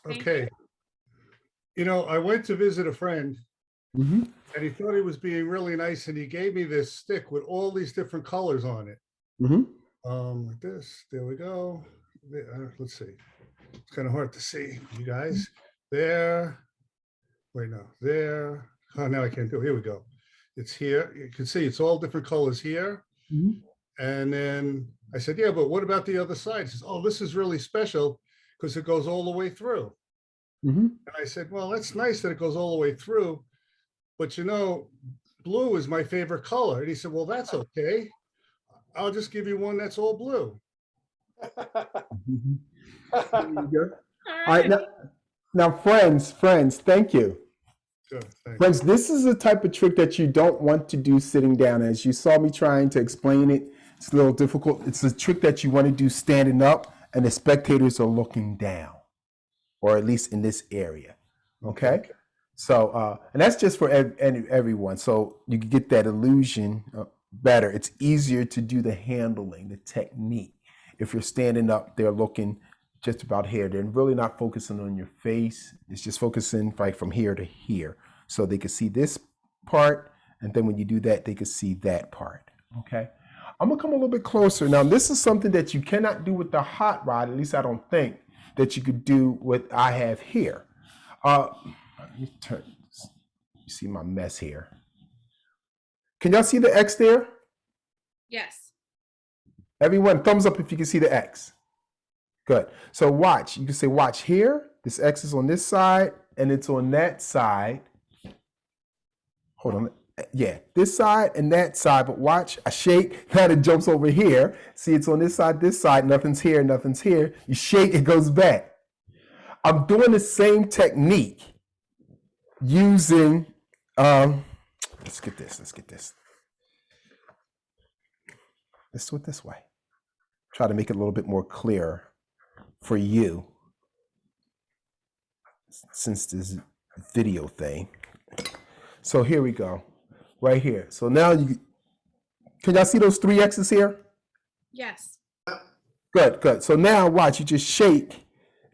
Okay. You know, I went to visit a friend, Mm-hmm. and he thought he was being really nice, and he gave me this stick with all these different colors on it. Mm-hmm. Like this. There we go. Let's see. It's kind of hard to see, you guys. There. Wait, no. There. Oh, now I can't do it. Here we go. It's here. You can see it's all different colors here. Mm-hmm. And then I said, yeah, but what about the other side? He says, oh, this is really special because it goes all the way through. Mm-hmm. And I said, well, that's nice that it goes all the way through. But, you know, blue is my favorite color. And he said, well, that's okay. I'll just give you one that's all blue. Mm-hmm. There you go. All right. Now, friends, thank you. Good, thanks. Friends, this is a type of trick that you don't want to do sitting down. As you saw me trying to explain it, it's a little difficult. It's a trick that you want to do standing up and the spectators are looking down, or at least in this area. Okay? So, and that's just for everyone. So you can get that illusion better. It's easier to do the handling, the technique. If you're standing up, they're looking just about here. They're really not focusing on your face. It's just focusing right from here to here. So they can see this part. And then when you do that, they can see that part. Okay. I'm gonna come a little bit closer. Now, this is something that you cannot do with the hot rod. At least I don't think that you could do what I have here. Let me turn, you see my mess here. Can y'all see the X there? Yes. Everyone, thumbs up if you can see the X. Good. So watch. You can say watch here. This X is on this side and it's on that side. Hold on. Yeah, this side and that side. But watch. I shake. Now it jumps over here. See, it's on this side, nothing's here, nothing's here. You shake, it goes back. I'm doing the same technique using, let's get this. Let's do it this way. Try to make it a little bit more clear for you, since this video thing. So here we go, right here. So now can y'all see those 3 X's here? Yes. Good. So now watch, you just shake,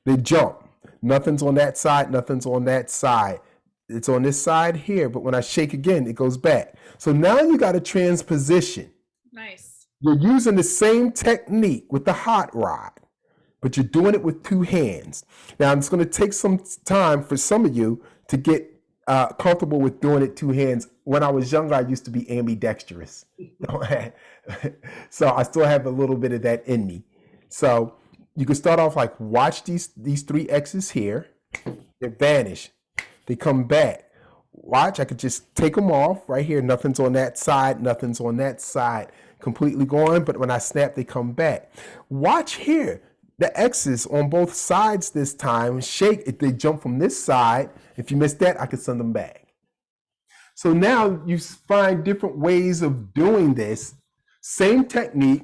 they jump. Nothing's on that side, nothing's on that side. It's on this side here, but when I shake again, it goes back. So now you got a transposition. Nice. You're using the same technique with the hot rod, but you're doing it with 2 hands. Now, it's going to take some time for some of you to get comfortable with doing it 2 hands. When I was younger, I used to be ambidextrous. So I still have a little bit of that in me. So you can start off like, watch these 3 X's here. They vanish. They come back. Watch, I could just take them off right here. Nothing's on that side. Nothing's on that side. Completely gone. But when I snap, they come back. Watch here. The X's on both sides this time. Shake if they jump from this side. If you miss that, I could send them back. So now you find different ways of doing this. Same technique,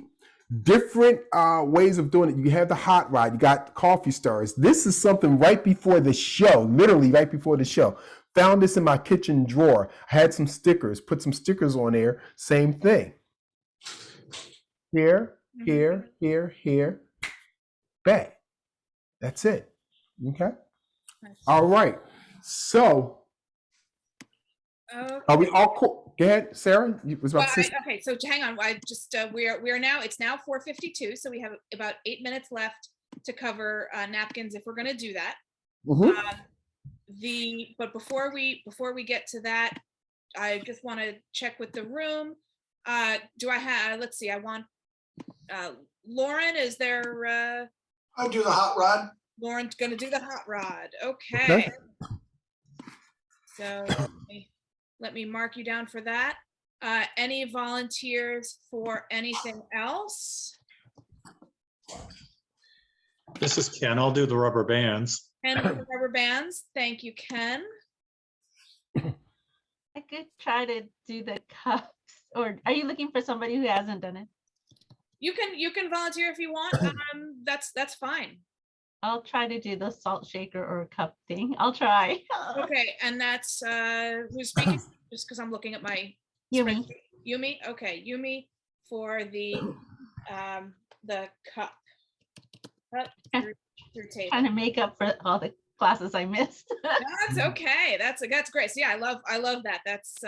different ways of doing it. You have the hot rod. You got coffee stirrers. This is something right before the show, literally right before the show. Found this in my kitchen drawer. I had some stickers, put some stickers on there. Same thing. Here, here, here, here. Back. That's it. Okay. All right. So, are we all cool? Go ahead, Sarah. You was about to say. Okay, so hang on. I just we're now, it's now 4:52, so we have about 8 minutes left to cover napkins if we're going to do that. But before we get to that, I just want to check with the room. Do I have? Let's see. I want Lauren. Is there? I'll do the hot rod. Lauren's going to do the hot rod. Okay. So let me mark you down for that. Any volunteers for anything else? This is Ken. I'll do the rubber bands. Ken with the rubber bands. Thank you, Ken. I could try to do the cups, or are you looking for somebody who hasn't done it? You can volunteer if you want. That's fine. I'll try to do the salt shaker or cup thing. I'll try. Okay, and that's who's speaking? Just because I'm looking at my Yumi. Yumi. Okay, Yumi for the cup. Through table. Trying to make up for all the classes I missed. That's okay. That's great. So yeah, I love that. That's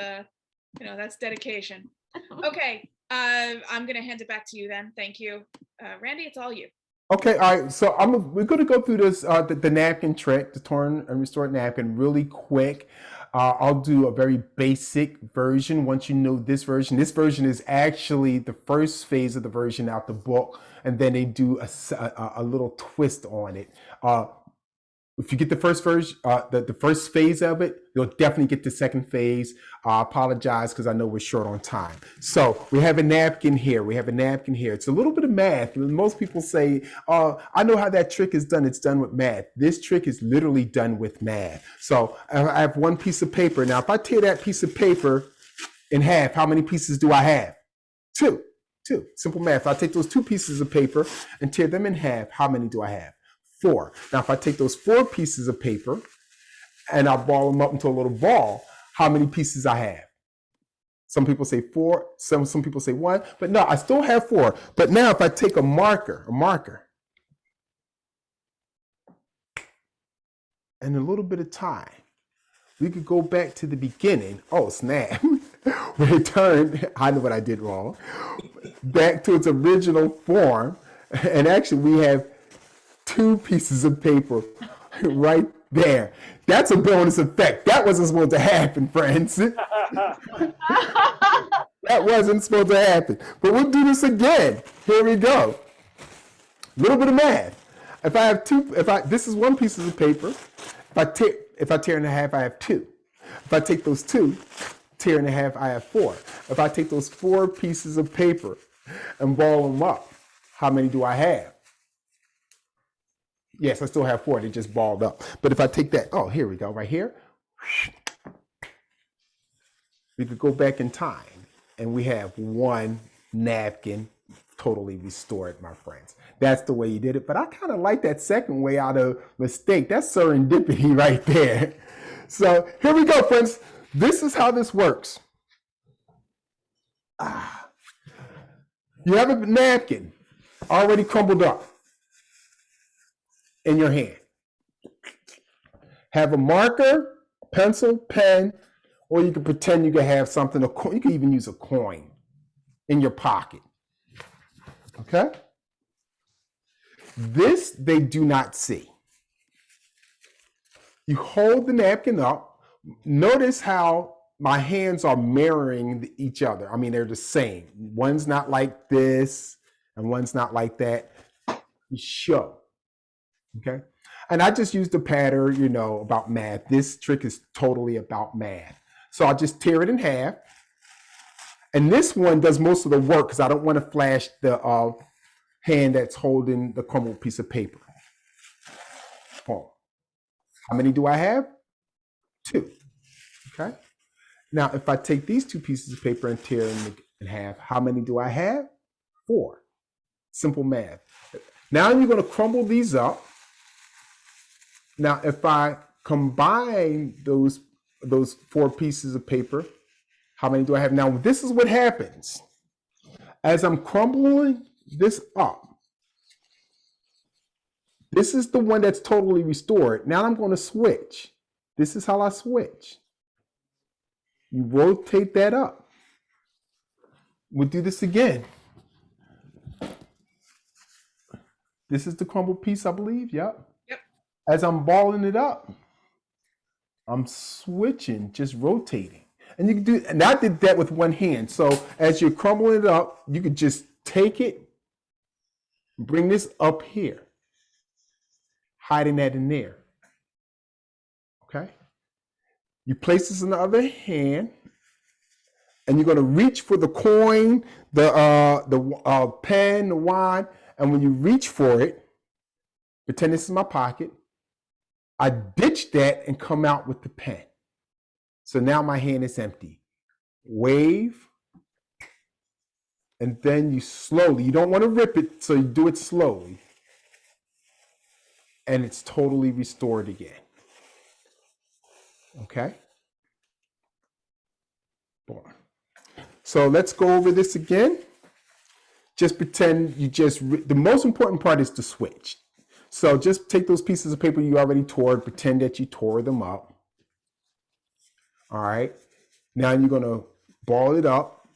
that's dedication. Okay, I'm gonna hand it back to you then. Thank you, Randy. It's all you. Okay, all right. So we're going to go through this the napkin trick, the torn and restored napkin, really quick. I'll do a very basic version. Once you know this version is actually the first phase of the version out the book, and then they do a little twist on it. If you get the first version, the first phase of it, you'll definitely get the second phase. I apologize because I know we're short on time. So we have a napkin here. We have a napkin here. It's a little bit of math. Most people say, I know how that trick is done. It's done with math. This trick is literally done with math. So I have one piece of paper. Now, if I tear that piece of paper in half, how many pieces do I have? Two. Simple math. If I take those 2 pieces of paper and tear them in half, how many do I have? 4. Now, if I take those 4 pieces of paper and I ball them up into a little ball, how many pieces I have? Some people say 4, some people say 1, but no, I still have 4. But now if I take a marker, and a little bit of time, we could go back to the beginning. Oh, snap. Return, I know what I did wrong, back to its original form. And actually we have 2 pieces of paper right there. That's a bonus effect. That wasn't supposed to happen, friends. That wasn't supposed to happen. But we'll do this again. Here we go. A little bit of math. If I have this is 1 piece of paper. If I tear in half, I have 2. If I take those 2, tear in half, I have 4. If I take those 4 pieces of paper and ball them up, how many do I have? Yes, I still have 4. They just balled up. But if I take that, oh, here we go, right here. We could go back in time and we have 1 napkin totally restored, my friends. That's the way you did it. But I kind of like that second way out of mistake. That's serendipity right there. So here we go, friends. This is how this works. You have a napkin already crumbled up in your hand. Have a marker, pencil, pen, or you can pretend you can have something. You can even use a coin in your pocket. Okay? This they do not see. You hold the napkin up. Notice how my hands are mirroring each other. I mean, they're the same. One's not like this and one's not like that. You show. Okay? And I just used a pattern, about math. This trick is totally about math. So I'll just tear it in half. And this one does most of the work because I don't want to flash the hand that's holding the crumbled piece of paper. Oh. How many do I have? 2. Okay. Now, if I take these 2 pieces of paper and tear them in half, how many do I have? 4. Simple math. Now you're going to crumble these up. Now, if I combine those 4 pieces of paper, how many do I have? Now, this is what happens. As I'm crumbling this up, this is the one that's totally restored. Now I'm going to switch. This is how I switch. You rotate that up. We'll do this again. This is the crumbled piece, I believe. Yep. As I'm balling it up, I'm switching, just rotating. And you can do, and I did that with one hand. So as you're crumbling it up, you could just take it, bring this up here, hiding that in there. Okay? You place this in the other hand, and you're going to reach for the coin, the pen, the wand, and when you reach for it, pretend this is my pocket, I ditch that and come out with the pen. So now my hand is empty. Wave, and then you slowly, you don't want to rip it, so you do it slowly. And it's totally restored again. Okay? So let's go over this again. Just pretend the most important part is to switch. So just take those pieces of paper you already tore, pretend that you tore them up. All right. Now you're going to ball it up,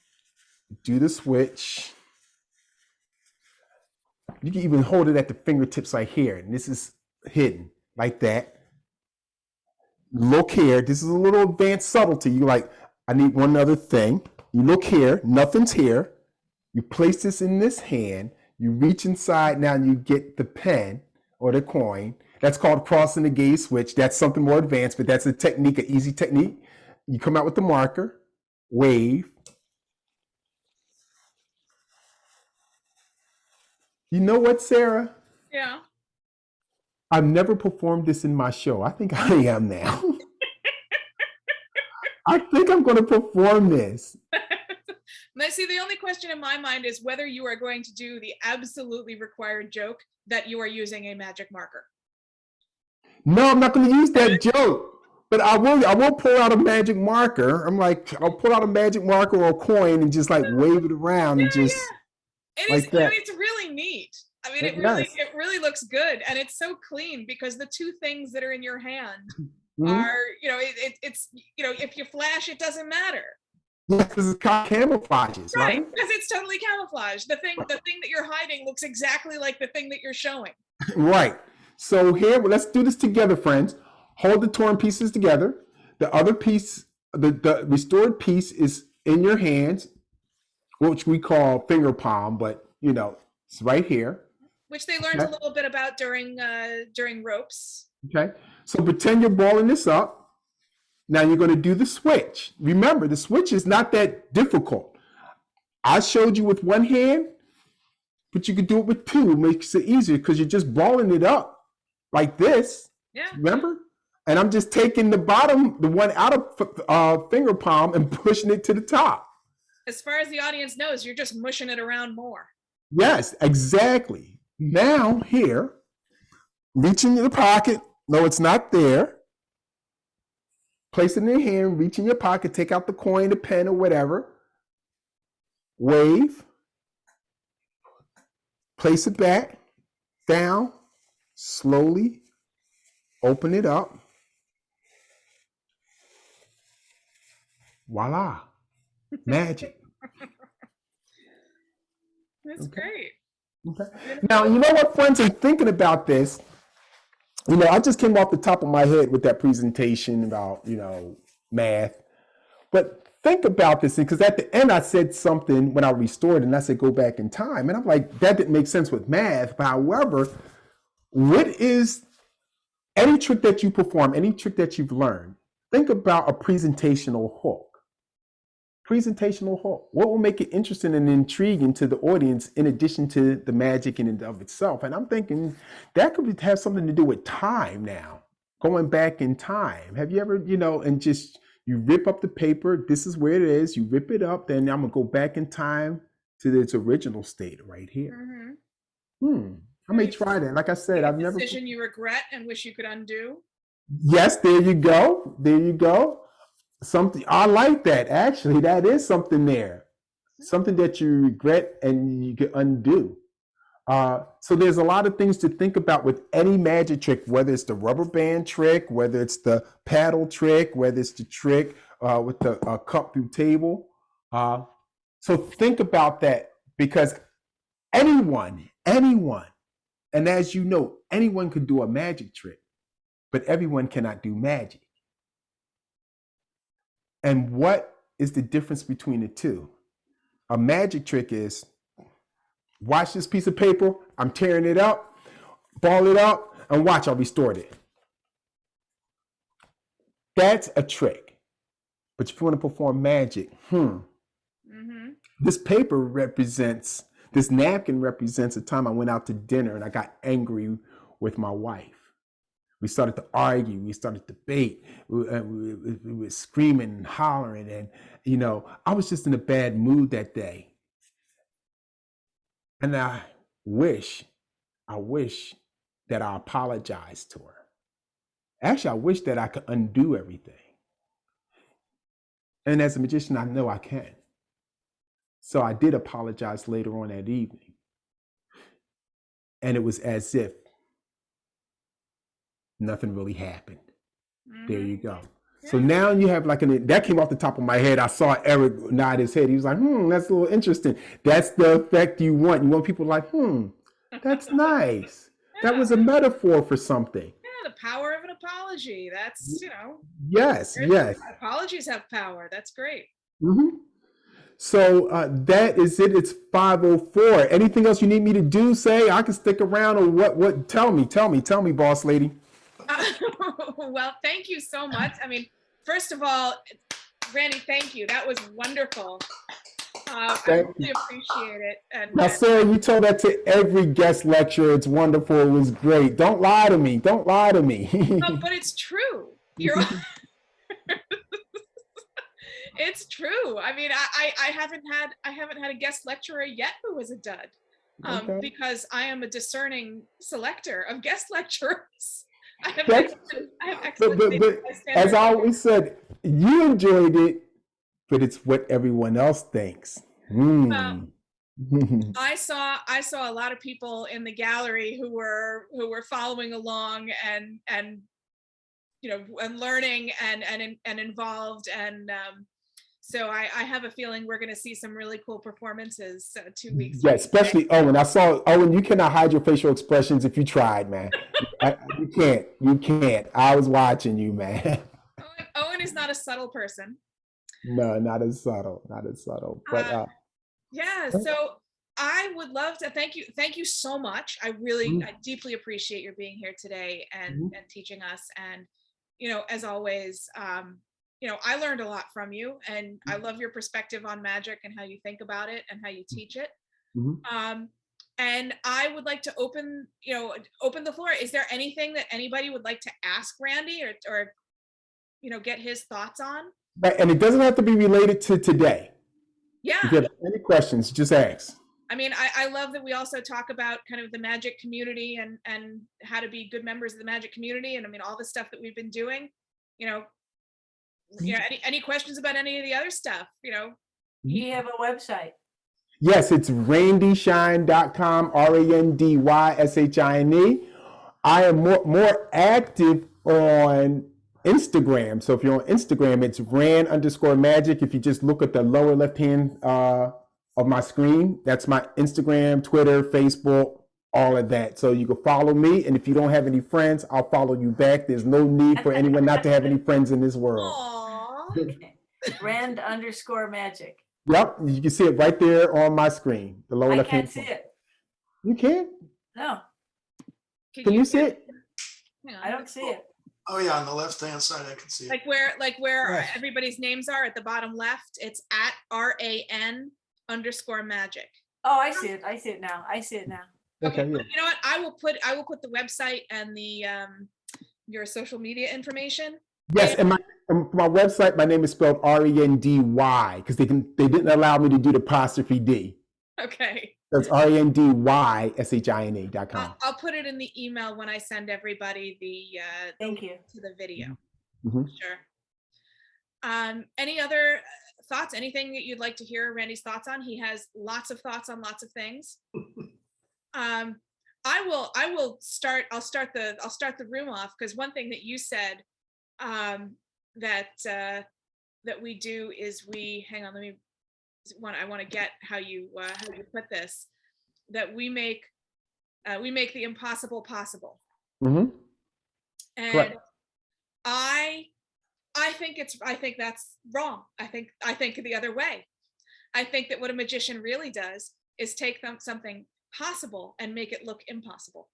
do the switch. You can even hold it at the fingertips right here. And this is hidden like that. Look here. This is a little advanced subtlety. You're like, I need one other thing. You look here. Nothing's here. You place this in this hand. You reach inside. Now you get the pen or the coin. That's called crossing the gaze switch. That's something more advanced, but that's a technique, an easy technique. You come out with the marker, wave. You know what, Sarah? Yeah. I've never performed this in my show. I think I am now. I think I'm going to perform this. Now, see, the only question in my mind is whether you are going to do the absolutely required joke that you are using a magic marker. No, I'm not going to use that joke. But I will pull out a magic marker. I'll pull out a magic marker or a coin and just like wave it around and just It like is, that. it's really neat. I mean, It it really looks good, and it's so clean because the two things that are in your hand are, it's if you flash, it doesn't matter. Yeah, because it's camouflages, right? Because it's totally camouflage. The thing that you're hiding looks exactly like the thing that you're showing. Right. So here, let's do this together, friends. Hold the torn pieces together. The other piece, the restored piece is in your hands, which we call finger palm, but it's right here. Which they learned a little bit about during ropes. Okay. So pretend you're balling this up. Now you're going to do the switch. Remember, the switch is not that difficult. I showed you with one hand, but you could do it with two. It makes it easier because you're just balling it up like this. Yeah. Remember? And I'm just taking the bottom, the one out of finger palm and pushing it to the top. As far as the audience knows, you're just mushing it around more. Yes, exactly. Now here, reach in your pocket. No, it's not there. Place it in your hand, reach in your pocket, take out the coin, the pen, or whatever. Wave. Place it back, down, slowly. Open it up. Voila. Magic. That's great. Okay. Now, you know what, friends, I'm thinking about this. I just came off the top of my head with that presentation about, math. But think about this, because at the end I said something when I restored and I said go back in time. And I'm like, that didn't make sense with math. But however, what is any trick that you perform, any trick that you've learned, think about a presentational hook. Presentational hook. What will make it interesting and intriguing to the audience in addition to the magic in and of itself? And I'm thinking that could have something to do with time now, going back in time. Have you ever, and just you rip up the paper, this is where it is, you rip it up, then I'm going to go back in time to its original state right here. I may try that. Like I said, I've never. Decision you regret and wish you could undo. Yes, there you go. There you go. Something I like that. Actually, that is something there. Something that you regret and you can undo. So there's a lot of things to think about with any magic trick, whether it's the rubber band trick, whether it's the paddle trick, whether it's the trick with the cup through table. So think about that, because anyone, and as you know, anyone could do a magic trick, but everyone cannot do magic. And what is the difference between the two? A magic trick is, watch this piece of paper, I'm tearing it up, ball it up, and watch, I restored it. That's a trick. But if you want to perform magic, this paper represents, this napkin represents a time I went out to dinner and I got angry with my wife. We started to argue, we started to debate, we were screaming and hollering, and I was just in a bad mood that day. And I wish that I apologized to her. Actually, I wish that I could undo everything. And as a magician, I know I can. So I did apologize later on that evening. And it was as if nothing really happened. There you go. So now you have that came off the top of my head. I saw Eric nod his head. He was like, that's a little interesting. That's the effect you want. You want people like, that's nice. That was a metaphor for something. Yeah, the power of an apology. That's, Yes. apologies have power. That's great. So that is it. It's 5:04. Anything else you need me to do? Say I can stick around or what? What? Tell me, boss lady. Well, thank you so much. I mean, first of all, Randy, thank you. That was wonderful. I really appreciate it. And Now, Sarah, you told that to every guest lecture. It's wonderful. It was great. Don't lie to me. Don't lie to me. no, but it's true. You're. It's true. I mean, I haven't had a guest lecturer yet who was a dud, Okay. because I am a discerning selector of guest lecturers. I have excellent but as I always said, you enjoyed it, but it's what everyone else thinks. I saw a lot of people in the gallery who were following along and and learning and involved, and so I have a feeling we're going to see some really cool performances 2 weeks. Yeah, especially Owen. I saw Owen. You cannot hide your facial expressions if you tried, man. You can't. You can't. I was watching you, man. Owen is not a subtle person. No, not as subtle. Not as subtle. But yeah. So I would love to thank you so much. I deeply appreciate your being here today and teaching us. And as always, I learned a lot from you, and I love your perspective on magic and how you think about it and how you teach it. And I would like to open the floor. Is there anything that anybody would like to ask Randy or get his thoughts on? Right, and it doesn't have to be related to today. Yeah. If you have any questions, just ask. I mean, I love that we also talk about kind of the magic community and how to be good members of the magic community. And I mean, all the stuff that we've been doing, any questions about any of the other stuff, Do you have a website? Yes, it's randyshine.com, RANDYSHINE. I am more active on Instagram. So if you're on Instagram, it's ran_magic. If you just look at the lower left hand of my screen, that's my Instagram, Twitter, Facebook, all of that. So you can follow me. And if you don't have any friends, I'll follow you back. There's no need for anyone not to have any friends in this world. Okay. Rand_magic. Yep, you can see it right there on my screen. The lower I left hand. can't see it. You can't? No, Can you see it? I don't see it. Oh yeah, on the left-hand side, I can see it. Like where everybody's names are at the bottom left, it's at RAN_magic. Oh, I see it. I see it now. Okay. You know what? I will put the website and the your social media information. Yes, and my website, my name is spelled RANDY because they didn't allow me to do the apostrophe D. Okay. That's RANDYSHINE.com. I'll put it in the email when I send everybody the Thank you to the video. Mm-hmm. Sure. Any other thoughts? Anything that you'd like to hear Randy's thoughts on? He has lots of thoughts on lots of things. I'll start the room off, because one thing that you said that we do is hang on, I want to get how you put this, that we make the impossible possible. Mm-hmm. And correct. I think that's wrong. I think the other way. I think that what a magician really does is take something possible and make it look impossible.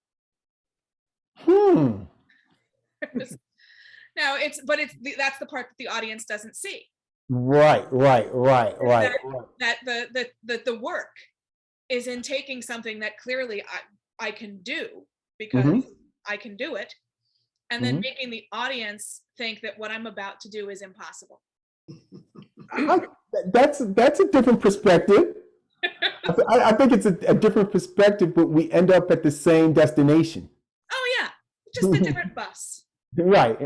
Now that's the part that the audience doesn't see. Right. That the work is in taking something that clearly I can do because I can do it, and then making the audience think that what I'm about to do is impossible. That's a different perspective. I think it's a different perspective, but we end up at the same destination. Oh yeah, just a different bus. Right.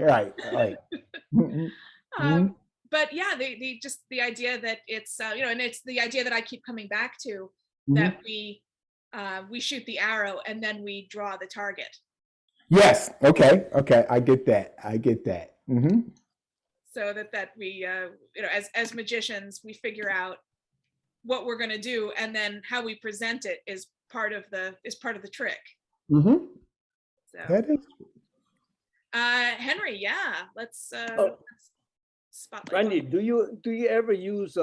But yeah, the idea that it's and it's the idea that I keep coming back to, that we shoot the arrow and then we draw the target. Yes. Okay. I get that. So that we as magicians, we figure out what we're going to do, and then how we present it is part of the trick. So That is. Henry, yeah, let's spotlight. Randy, do you ever use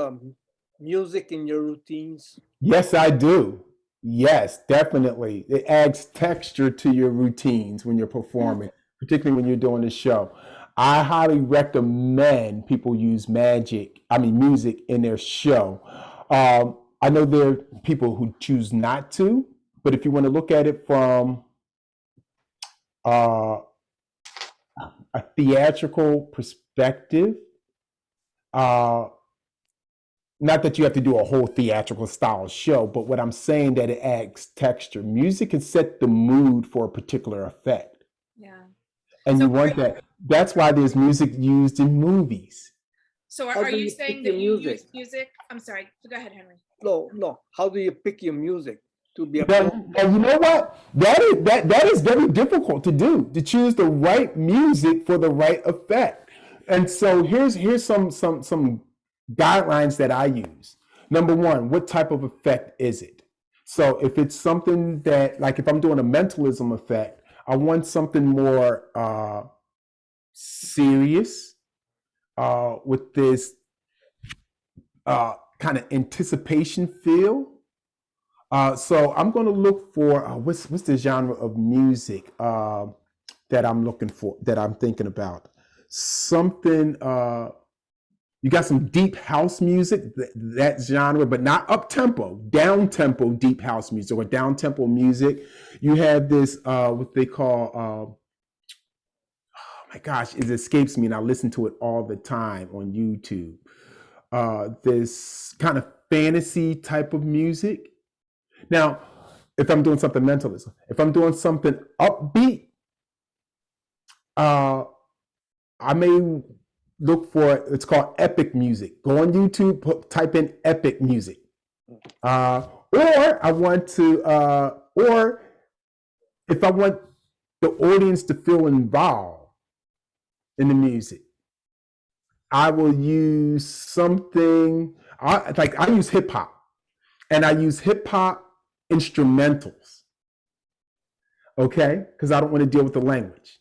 music in your routines? Yes, I do. Yes, definitely. It adds texture to your routines when you're performing, particularly when you're doing a show. I highly recommend people use music in their show. I know there are people who choose not to, but if you want to look at it from uh, a theatrical perspective, not that you have to do a whole theatrical style show, but what I'm saying that it adds texture. Music can set the mood for a particular effect. Yeah. And So you want that. That's why there's music used in movies. So How are do you you saying pick that your you music? use music? I'm sorry. Go ahead, Henry. No. How do you pick your music to be Now, you know what? That is very difficult to do, to choose the right music for the right effect. And so here's some guidelines that I use. Number one, what type of effect is it? So if it's something that, like if I'm doing a mentalism effect, I want something more serious with this kind of anticipation feel. So I'm going to look for what's the genre of music that I'm looking for, that I'm thinking about. Something you got some deep house music, that genre, but not up tempo, down tempo deep house music or down tempo music. You have this what they call oh my gosh, it escapes me, and I listen to it all the time on YouTube. This kind of fantasy type of music. Now, if I'm doing something mentalism, if I'm doing something upbeat, I may look for, it's called epic music. Go on YouTube, type in epic music. Or I want to, or if I want the audience to feel involved in the music, I will use something, I use hip hop, and I use hip hop instrumentals, okay? Because I don't want to deal with the language.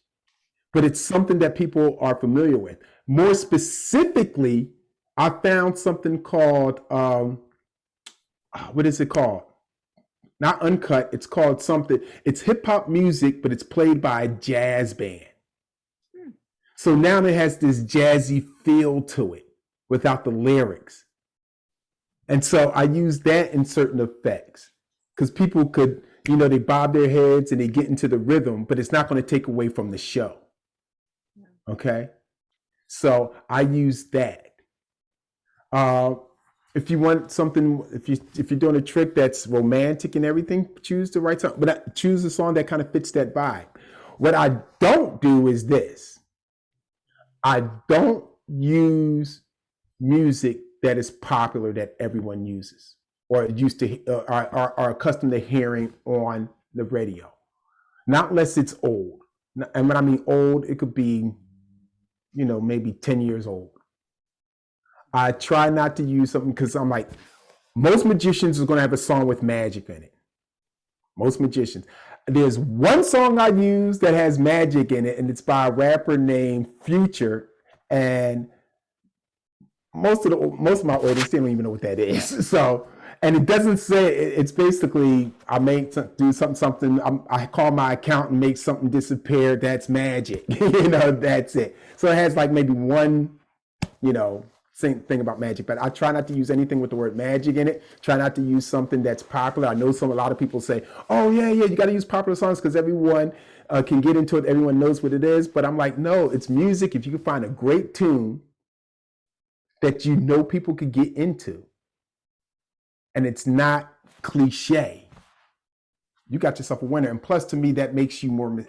But it's something that people are familiar with. More specifically, I found something called, what is it called? Not uncut, it's called something, it's hip hop music, but it's played by a jazz band. So now it has this jazzy feel to it without the lyrics. And so I use that in certain effects because people could, they bob their heads and they get into the rhythm, but it's not going to take away from the show. Okay. So I use that. If you want something, if you're doing a trick that's romantic and everything, choose the right song, but choose a song that kind of fits that vibe. What I don't do is this. I don't use music that is popular that everyone uses or used to are accustomed to hearing on the radio. Not unless it's old. And when I mean old, it could be, maybe 10 years old. I try not to use something because I'm like, most magicians are going to have a song with magic in it. Most magicians. There's one song I use that has magic in it, and it's by a rapper named Future. And most of my audience, they don't even know what that is. So, and it doesn't say, it's basically, I do something, I call my accountant, make something disappear. That's magic. That's it. So it has like maybe one, same thing about magic, but I try not to use anything with the word magic in it. Try not to use something that's popular. I know a lot of people say, oh yeah, you got to use popular songs because everyone can get into it. Everyone knows what it is. But I'm like, no, it's music. If you can find a great tune that people could get into, and it's not cliche, you got yourself a winner. And plus, to me, that makes you more,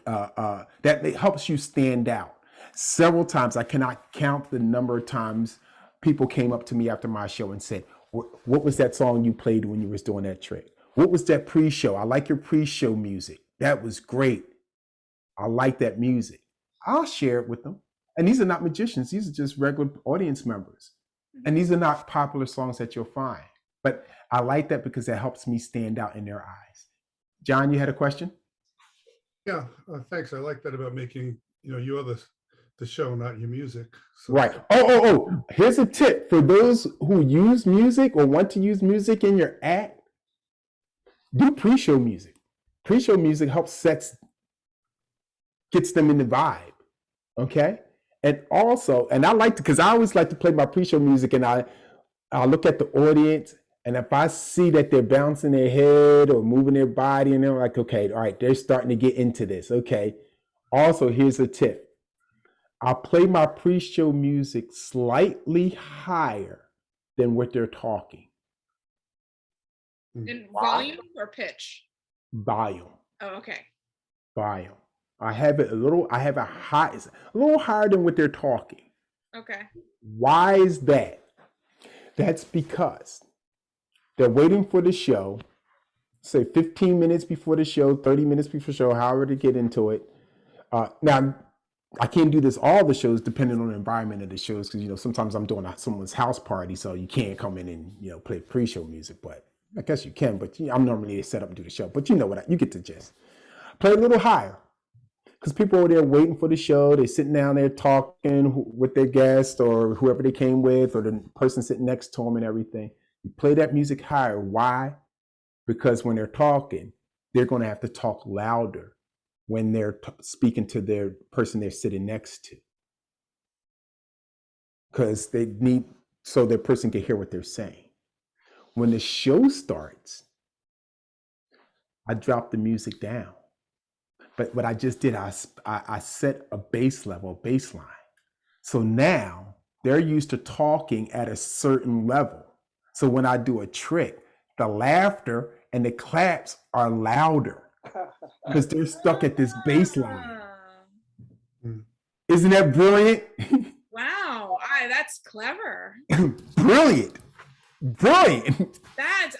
helps you stand out. Several times, I cannot count the number of times people came up to me after my show and said, what was that song you played when you was doing that trick? What was that pre-show? I like your pre-show music. That was great. I like that music. I'll share it with them. And these are not magicians. These are just regular audience members. And these are not popular songs that you'll find. But I like that because it helps me stand out in their eyes. John, you had a question? Yeah, thanks. I like that about making, you are the show, not your music. So Right. Oh. Here's a tip for those who use music or want to use music in your act. Do pre-show music. Pre-show music gets them in the vibe. Okay. And also, and I like to, because I always like to play my pre-show music, and I'll look at the audience, and if I see that they're bouncing their head or moving their body, and they're like, okay, all right, they're starting to get into this. Okay. Also, here's a tip. I'll play my pre-show music slightly higher than what they're talking. In volume or pitch? Volume. Oh, okay. Volume. I have it a little higher than what they're talking. Okay. Why is that? That's because they're waiting for the show, say 15 minutes before the show, 30 minutes before the show, however to get into it. Now, I can't do this all the shows depending on the environment of the shows, because sometimes I'm doing someone's house party, so you can't come in and play pre-show music. But I guess you can. But I'm normally set up and do the show. But you know what? You get the gist. Play a little higher, because people are there waiting for the show. They're sitting down there talking with their guest or whoever they came with, or the person sitting next to them and everything. You play that music higher. Why? Because when they're talking, they're going to have to talk louder when they're speaking to their person they're sitting next to, because they need, so their person can hear what they're saying. When the show starts, I drop the music down. But what I just did, I set a baseline. So now they're used to talking at a certain level. So when I do a trick, the laughter and the claps are louder, because they're stuck at this baseline. Isn't that brilliant? Wow, that's clever. Brilliant. That's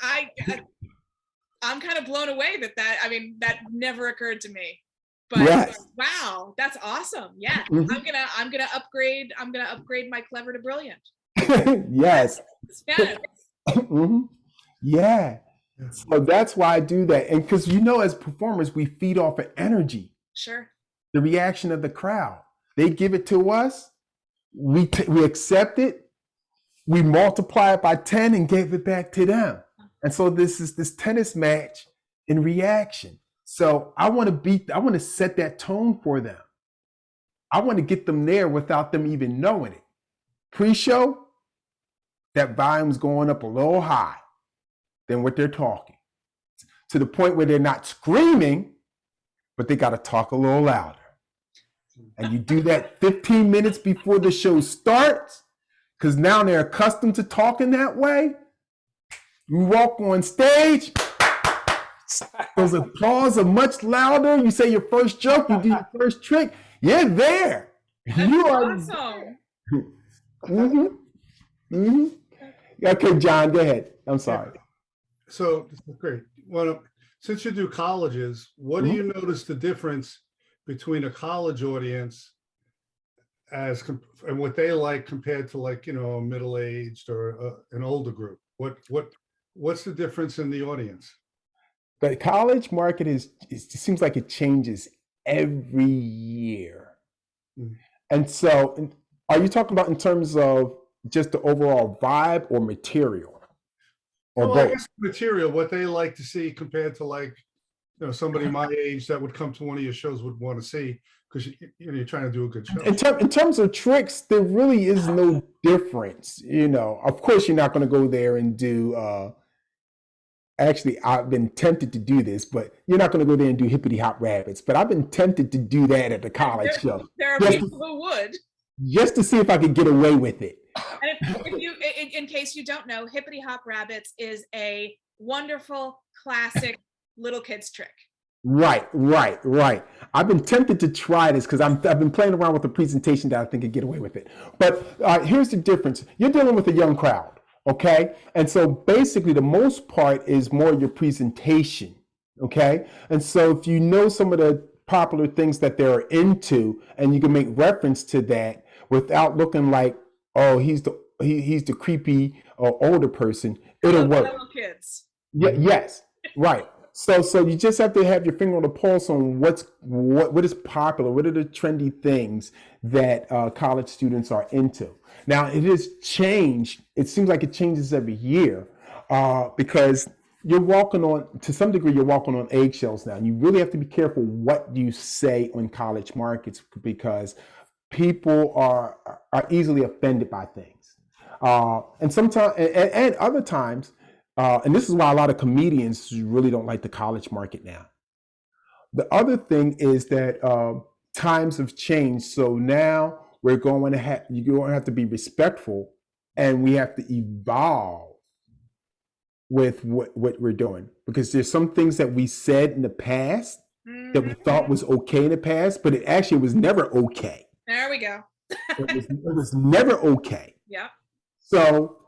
I'm kind of blown away that never occurred to me. But yes. Wow, that's awesome. Yeah, I'm gonna upgrade my clever to brilliant. Yes. Yeah. Yeah. So that's why I do that. And because as performers, we feed off of energy. Sure. The reaction of the crowd. They give it to us. We accept it. We multiply it by 10 and give it back to them. And so this is this tennis match in reaction. So I want to set that tone for them. I want to get them there without them even knowing it. Pre-show, that volume's going up a little high than what they're talking, to the point where they're not screaming, but they got to talk a little louder. And you do that 15 minutes before the show starts, because now they're accustomed to talking that way. You walk on stage, those applause are much louder. You say your first joke, you do your first trick, you're there. You are awesome. Okay, John, go ahead. I'm sorry. So great. Well, since you do colleges, what do you notice the difference between a college audience and what they like compared to a middle-aged or an older group? What's the difference in the audience? The college market it seems like it changes every year. And so, are you talking about in terms of just the overall vibe or material? Or Well, both? I guess material, what they like to see compared to somebody my age that would come to one of your shows would want to see, because you're trying to do a good show. In terms of tricks, there really is no difference. Of course, you're not going to go there and do. Actually, I've been tempted to do this, but you're not going to go there and do hippity hop rabbits. But I've been tempted to do that at the college show. There are people who would. Just to see if I could get away with it. And if you, in case you don't know, hippity hop rabbits is a wonderful, classic little kids trick. Right. I've been tempted to try this because I've been playing around with a presentation that I think could get away with it. But here's the difference. You're dealing with a young crowd, okay? And so basically the most part is more your presentation, okay? And so if you know some of the popular things that they're into and you can make reference to that without looking like, oh, he's the creepy or older person, it'll work. Little kids. Yes, right. So you just have to have your finger on the pulse on what is popular, what are the trendy things that college students are into. Now it has changed. It seems like it changes every year because you're walking on, to some degree, you're walking on eggshells now. And you really have to be careful what you say on college markets because people are easily offended by things. And sometimes, and other times, and this is why a lot of comedians really don't like the college market now. The other thing is that times have changed. So now you're going to have to be respectful, and we have to evolve with what we're doing, because there's some things that we said in the past that we thought was okay in the past, but it actually was never okay. There we go. It was never okay. Yeah. So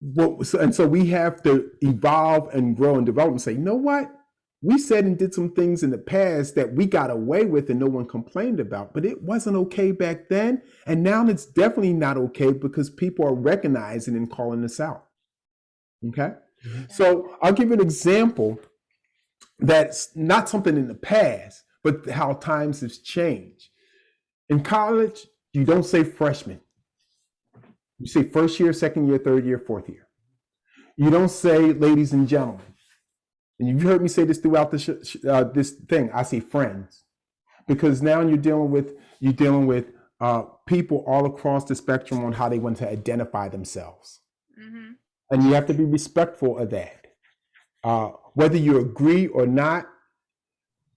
we have to evolve and grow and develop and say, you know what? We said and did some things in the past that we got away with and no one complained about, but it wasn't okay back then. And now it's definitely not okay because people are recognizing and calling us out. Okay. So I'll give you an example that's not something in the past, but how times have changed. In college, you don't say freshman. You say first year, second year, third year, fourth year. You don't say ladies and gentlemen. And you've heard me say this throughout this thing. I say friends, because now you're dealing with people all across the spectrum on how they want to identify themselves. Mm-hmm. And you have to be respectful of that, whether you agree or not.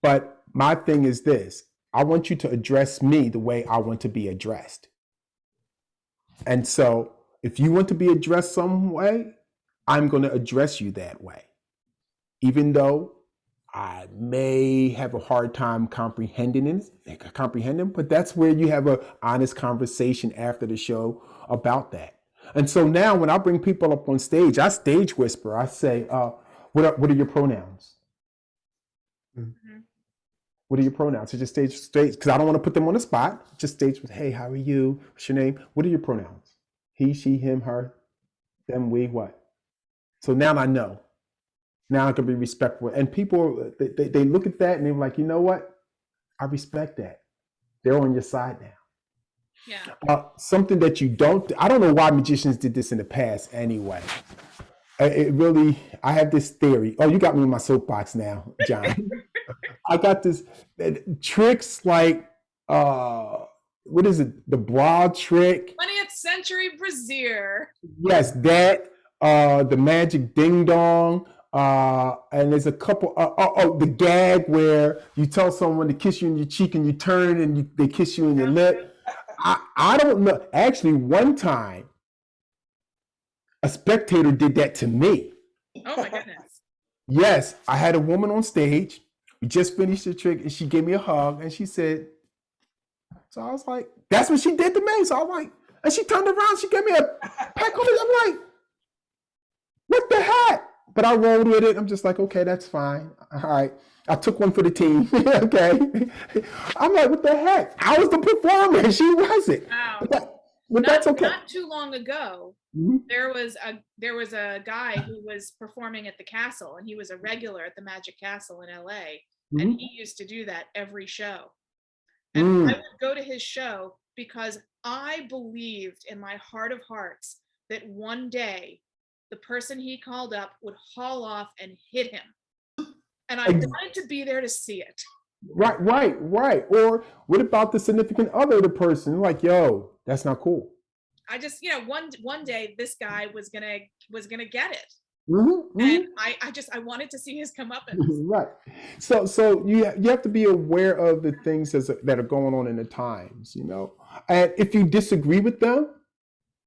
But my thing is this: I want you to address me the way I want to be addressed. And so if you want to be addressed some way, I'm going to address you that way, even though I may have a hard time comprehending, but that's where you have an honest conversation after the show about that. And so now when I bring people up on stage, I stage whisper. I say, what are your pronouns? Mm-hmm. What are your pronouns? So just stage, because I don't want to put them on the spot. Just stage with, hey, how are you? What's your name? What are your pronouns? He, she, him, her, them, we, what? So now I know. Now I can be respectful. And people, they look at that and they're like, you know what? I respect that. They're on your side now. Yeah. Something that you don't, I don't know why magicians did this in the past anyway. I have this theory. Oh, you got me in my soapbox now, John. I got this tricks like, what is it? The broad trick. 20th century brassiere. Yes, that, the magic ding dong. And there's a couple, the gag where you tell someone to kiss you in your cheek and you turn and they kiss you in your lip. I don't know. Actually, one time, a spectator did that to me. Oh my goodness. Yes, I had a woman on stage. We just finished the trick and she gave me a hug and she said, so I was like, that's what she did to me. So I was like, and she turned around, she gave me a peck on it. I'm like, what the heck? But I rolled with it. I'm just like, okay, that's fine. All right. I took one for the team. Okay. I'm like, what the heck? I was the performer. She wasn't. Wow. But that's okay. Not too long ago, mm-hmm. there was a guy who was performing at the Castle, and he was a regular at the Magic Castle in LA. Mm-hmm. And he used to do that every show. And I would go to his show because I believed in my heart of hearts that one day the person he called up would haul off and hit him. And I wanted to be there to see it. Right. Or what about the significant other of the person? Like, yo, that's not cool. I just, one day this guy was gonna get it. Mm-hmm, and I wanted to see his comeuppance. Right. So you have to be aware of the things that are going on in the times, And if you disagree with them,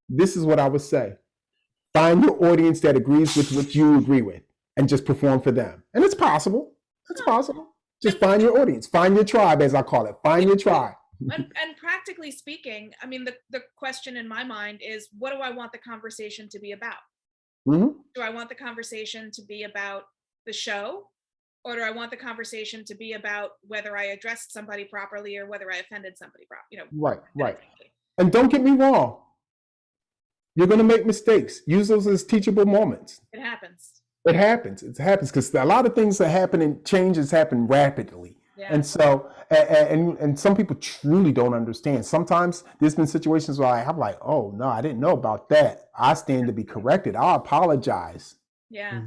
this is what I would say. Find your audience that agrees with what you agree with and just perform for them. And it's possible. It's possible. Just find your audience. Find your tribe, as I call it. Find your tribe. And practically speaking, I mean, the question in my mind is, what do I want the conversation to be about? Mm-hmm. Do I want the conversation to be about the show? Or do I want the conversation to be about whether I addressed somebody properly or whether I offended somebody properly? Right. And don't get me wrong. You're going to make mistakes. Use those as teachable moments. It happens. It happens. It happens because a lot of things are happening, changes happen rapidly. Yeah. And so, and some people truly don't understand. Sometimes there's been situations where I'm like, oh no, I didn't know about that. I stand to be corrected. I'll apologize. Yeah.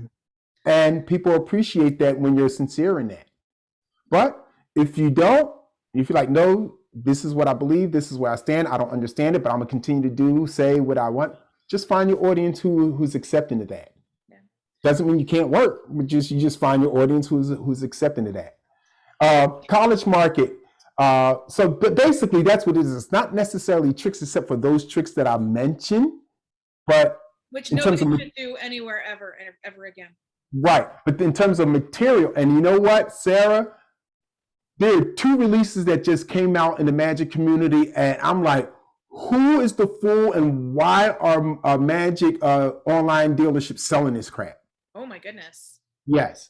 And people appreciate that when you're sincere in that. But if you don't, if you're like, no, this is what I believe, this is where I stand, I don't understand it, but I'm gonna continue to say what I want, just find your audience who's accepting of that. Yeah. Doesn't mean you can't work, but you just find your audience who's accepting of that. College market. But basically that's what it is. It's not necessarily tricks except for those tricks that I mentioned, but which in nobody terms of, should do anywhere ever again. Right. But in terms of material, and you know what, Sarah, there are 2 releases that just came out in the Magic community, and I'm like, who is the fool and why are Magic online dealerships selling this crap? Oh my goodness. Yes.